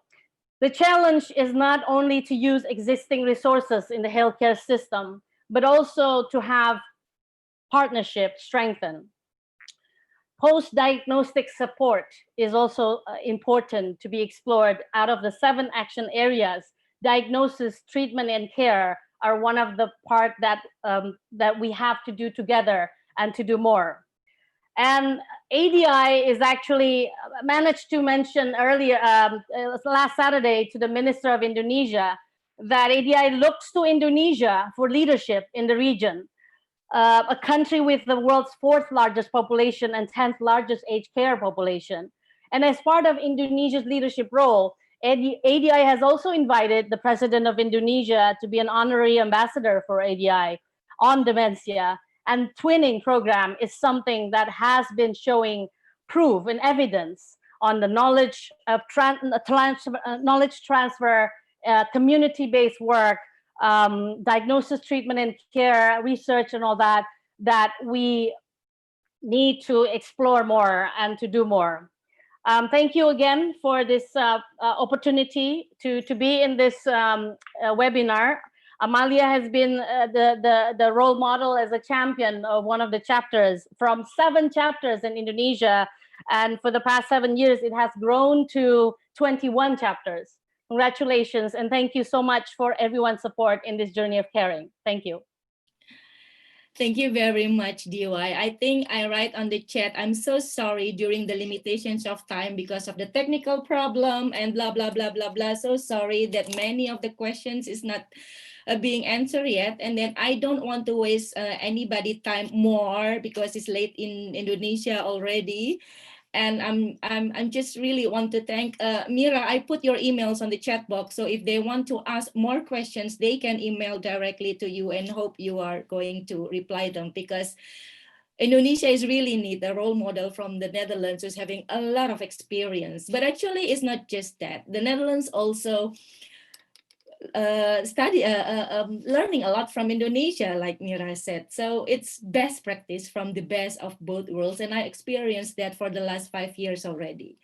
the challenge is not only to use existing resources in the healthcare system, but also to have partnership strengthened. Post-diagnostic support is also important to be explored. Out of the 7 action areas, diagnosis, treatment, and care are one of the part that we have to do together and to do more. And ADI is actually managed to mention earlier, last Saturday, to the Minister of Indonesia, that ADI looks to Indonesia for leadership in the region, a country with the world's 4th largest population and 10th largest aged care population. And as part of Indonesia's leadership role, ADI has also invited the President of Indonesia to be an honorary ambassador for ADI on dementia. And twinning program is something that has been showing proof and evidence on the knowledge of knowledge transfer, community-based work, diagnosis, treatment, and care, research, and all that, that we need to explore more and to do more. Thank you again for this opportunity to be in this webinar. Amalia has been the role model as a champion of one of the chapters from 7 chapters in Indonesia. And for the past 7 years, it has grown to 21 chapters. Congratulations. And thank you so much for everyone's support in this journey of caring. Thank you. Thank you very much, DY. I think I write on the chat, I'm so sorry during the limitations of time because of the technical problem and blah, blah, blah, blah, blah. So sorry that many of the questions is not being answered yet. And then I don't want to waste anybody time more because it's late in Indonesia already. And I'm just really want to thank Mira. I put your emails on the chat box, so if they want to ask more questions, they can email directly to you, and hope you are going to reply them, because Indonesia is really need a role model from the Netherlands who's having a lot of experience. But actually, it's not just that. The Netherlands also learning a lot from Indonesia, like Mira said. So it's best practice from the best of both worlds. And I experienced that for the last 5 years already.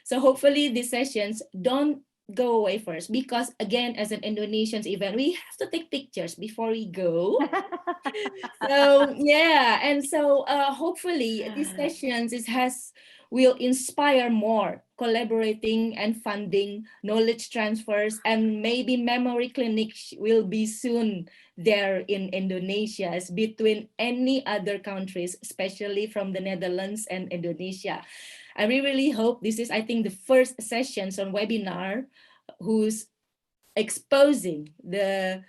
So hopefully these sessions don't go away first, because again, as an Indonesian event, we have to take pictures before we go. So yeah, and so hopefully these sessions will inspire more collaborating and funding, knowledge transfers, and maybe memory clinics will be soon there in Indonesia, as between any other countries, especially from the Netherlands and Indonesia. I really hope this is, I think, the first sessions on webinar who's exposing the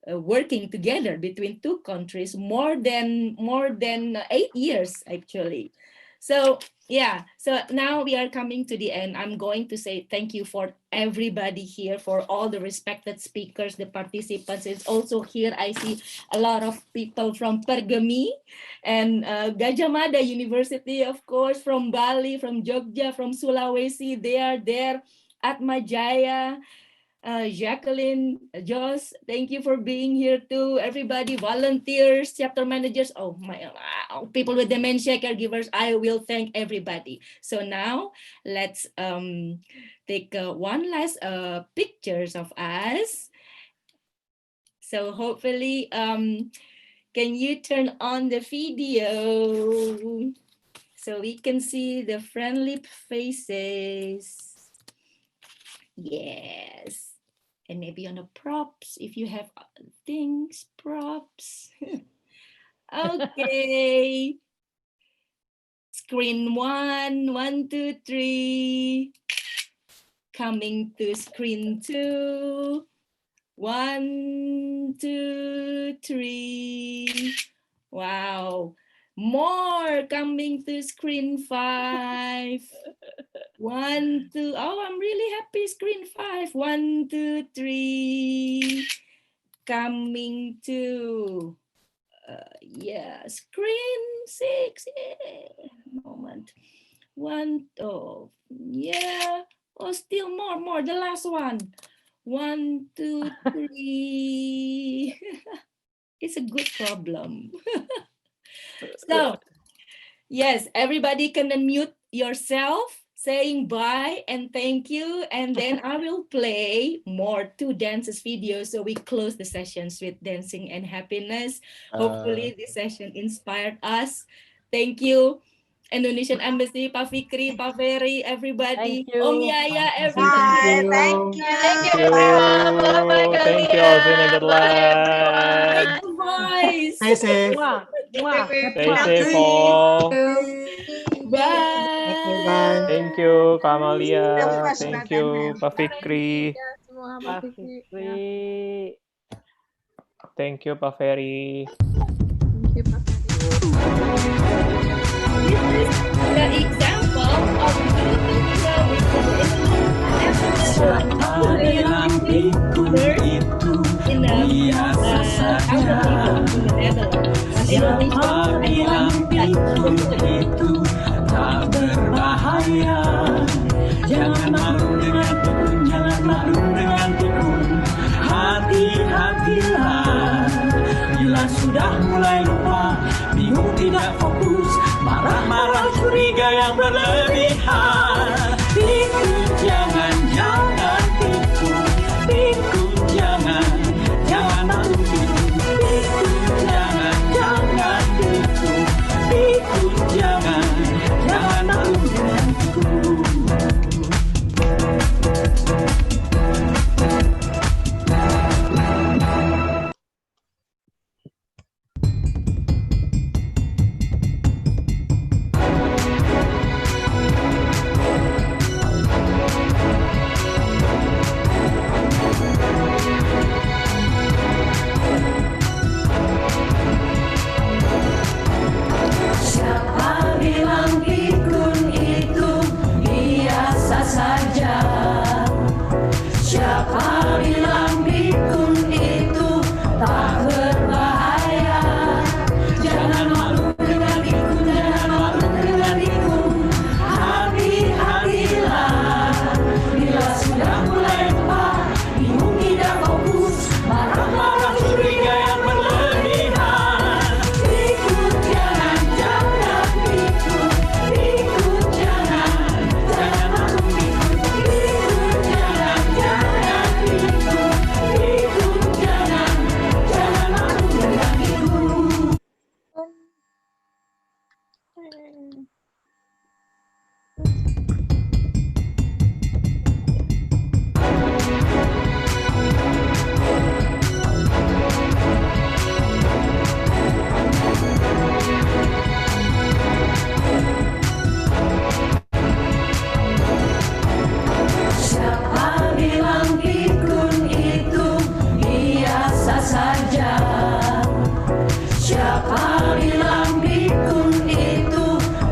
working together between 2 countries more than 8 years actually. So yeah, so now we are coming to the end. I'm going to say thank you for everybody here, for all the respected speakers, the participants. It's also here I see a lot of people from Pergemi and Gajah Mada University, of course, from Bali, from Jogja, from Sulawesi. They are there. Atma Jaya, Jacqueline, Joss, thank you for being here too. Everybody, volunteers, chapter managers, oh my, people with dementia, caregivers, I will thank everybody. So now let's take one last pictures of us. So hopefully, can you turn on the video so we can see the friendly faces? Yes. And maybe on the props, if you have things, props. Okay. Screen 1, 1, 2, 3. Coming to screen 2. 1, 2, 3. Wow. More coming to screen 5. 1, 2. Oh, I'm really happy. Screen 5. 1, 2, 3. Coming to yeah, screen 6. Yeah. Moment. 1. Oh, yeah. Oh, still more. The last one. 1, 2, 3. It's a good problem. So, yes, everybody can unmute yourself, saying bye and thank you. And then I will play more 2 dances videos. So we close the sessions with dancing and happiness. Hopefully this session inspired us. Thank you. Indonesian Embassy, Pak Fikri, Pak Ferry, everybody. Thank you. Om Yaya, everybody. Thank you. Thank you, also Netherlands. Voice. Stay safe. Stay safe, all. Bye. Thank you, Kak Amalia. Thank you, Pak Fikri. Pak Fikri. Thank you, Pak Ferry. The example of Siapa bilang pikun itu biasa saja? Siapa bilang pikun itu tak Jangan malu dengan pikun, jangan malu dengan pikun. Hati-hatilah, bila sudah mulai lupa, bingung tidak fokus, marah-marah curiga yang berlebihan. Pikun jangan pikun, pikun jangan malu pikun, pikun jangan pikun, pikun jangan malu dengan pikun. Siapa bilang pikun itu biasa saja? Siapa bilang pikun itu tak berbahaya? Jangan malu dengan pikun, jangan malu dengan pikun. Hati-hatilah, bila sudah mulai lupa, bingung tidak fokus, marah-marah curiga yang berlebihan. Pikun jangan pikun, pikun jangan malu pikun, pikun jangan pikun, pikun jangan malu dengan pikun. Siapa bilang pikun itu biasa saja? Siapa bilang pikun itu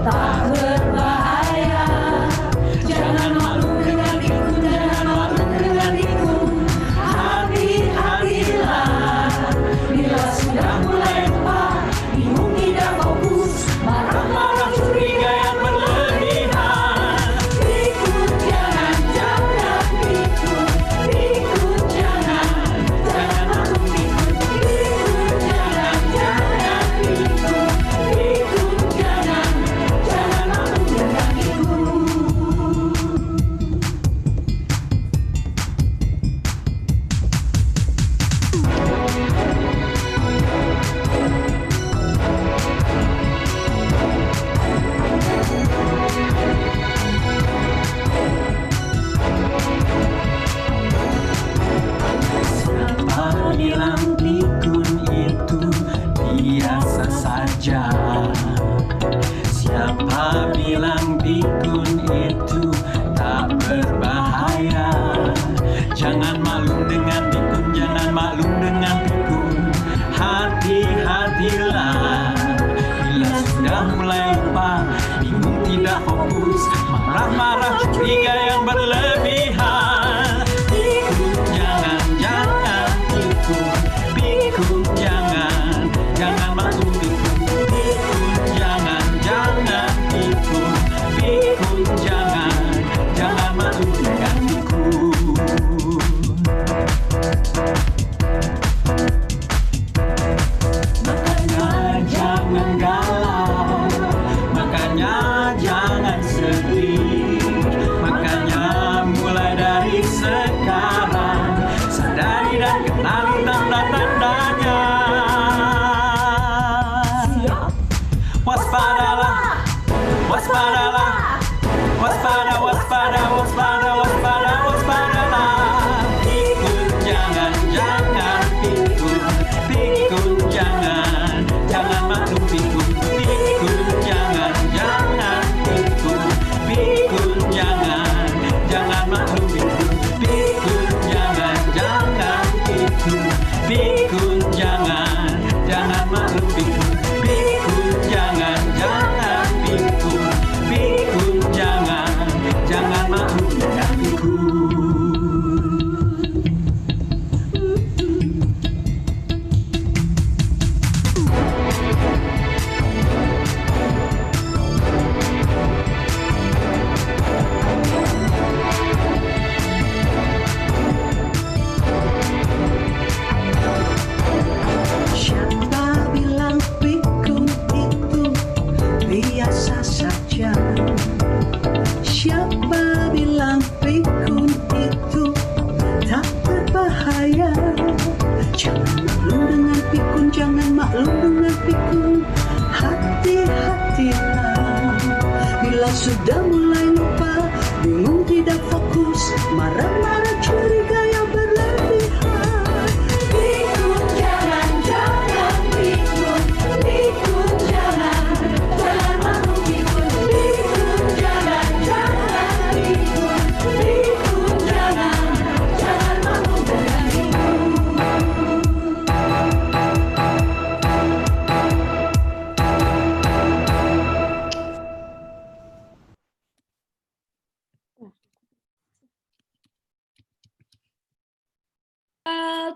tak berbahaya? Jangan malu dengan pikun, jangan malu dengan pikun. Hati-hatilah, bila sudah mulai lupa, bingung tidak fokus, marah-marah curiga yang berlebihan. Pikun jangan pikun, pikun jangan malu pikun, pikun jangan pikun, pikun jangan malu dengan pikun. Siapa bilang pikun itu biasa saja? Siapa bilang pikun itu tak berbahaya? Jangan malu dengan pikun, jangan malu dengan pikun. Hati-hatilah, bila sudah mulai lupa, bingung tidak fokus, marah-marah curiga yang berlebihan. Pikun jangan pikun, pikun jangan malu pikun, pikun jangan pikun, pikun jangan malu dengan pikun. Makanya jangan galau, makanya jangan sedih, makanya mulai dari sekarang sadari dan kenali tanda-tandanya. Waspadalah, waspadalah, waspada, waspada, waspada, waspada, waspadalah. Pikun jangan pikun, pikun jangan malu pikun, pikun jangan pikun, pikun jangan malu pikun, pikun jangan pikun, pikun jangan malu pikun, pikun jangan pikun, pikun jangan malu dengan pikun. marah-marah curiga yang berlebihan. Pikun jangan pikun, pikun jangan mau pikun, pikun jangan pikun, pikun jangan mau berani.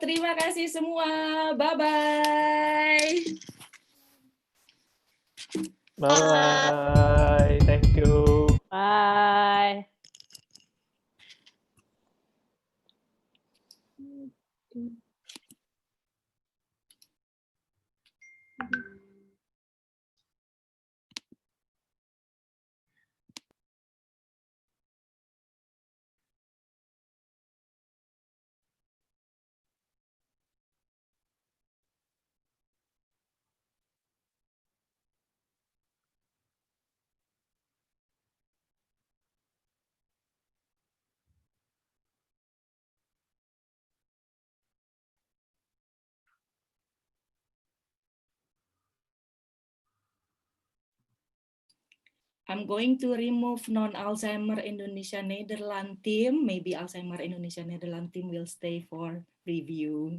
Terima kasih semua. Bye-bye. Bye. Thank you. Bye. I'm going to remove non-Alzheimer Indonesia Netherlands team. Maybe Alzheimer Indonesia Netherlands team will stay for review.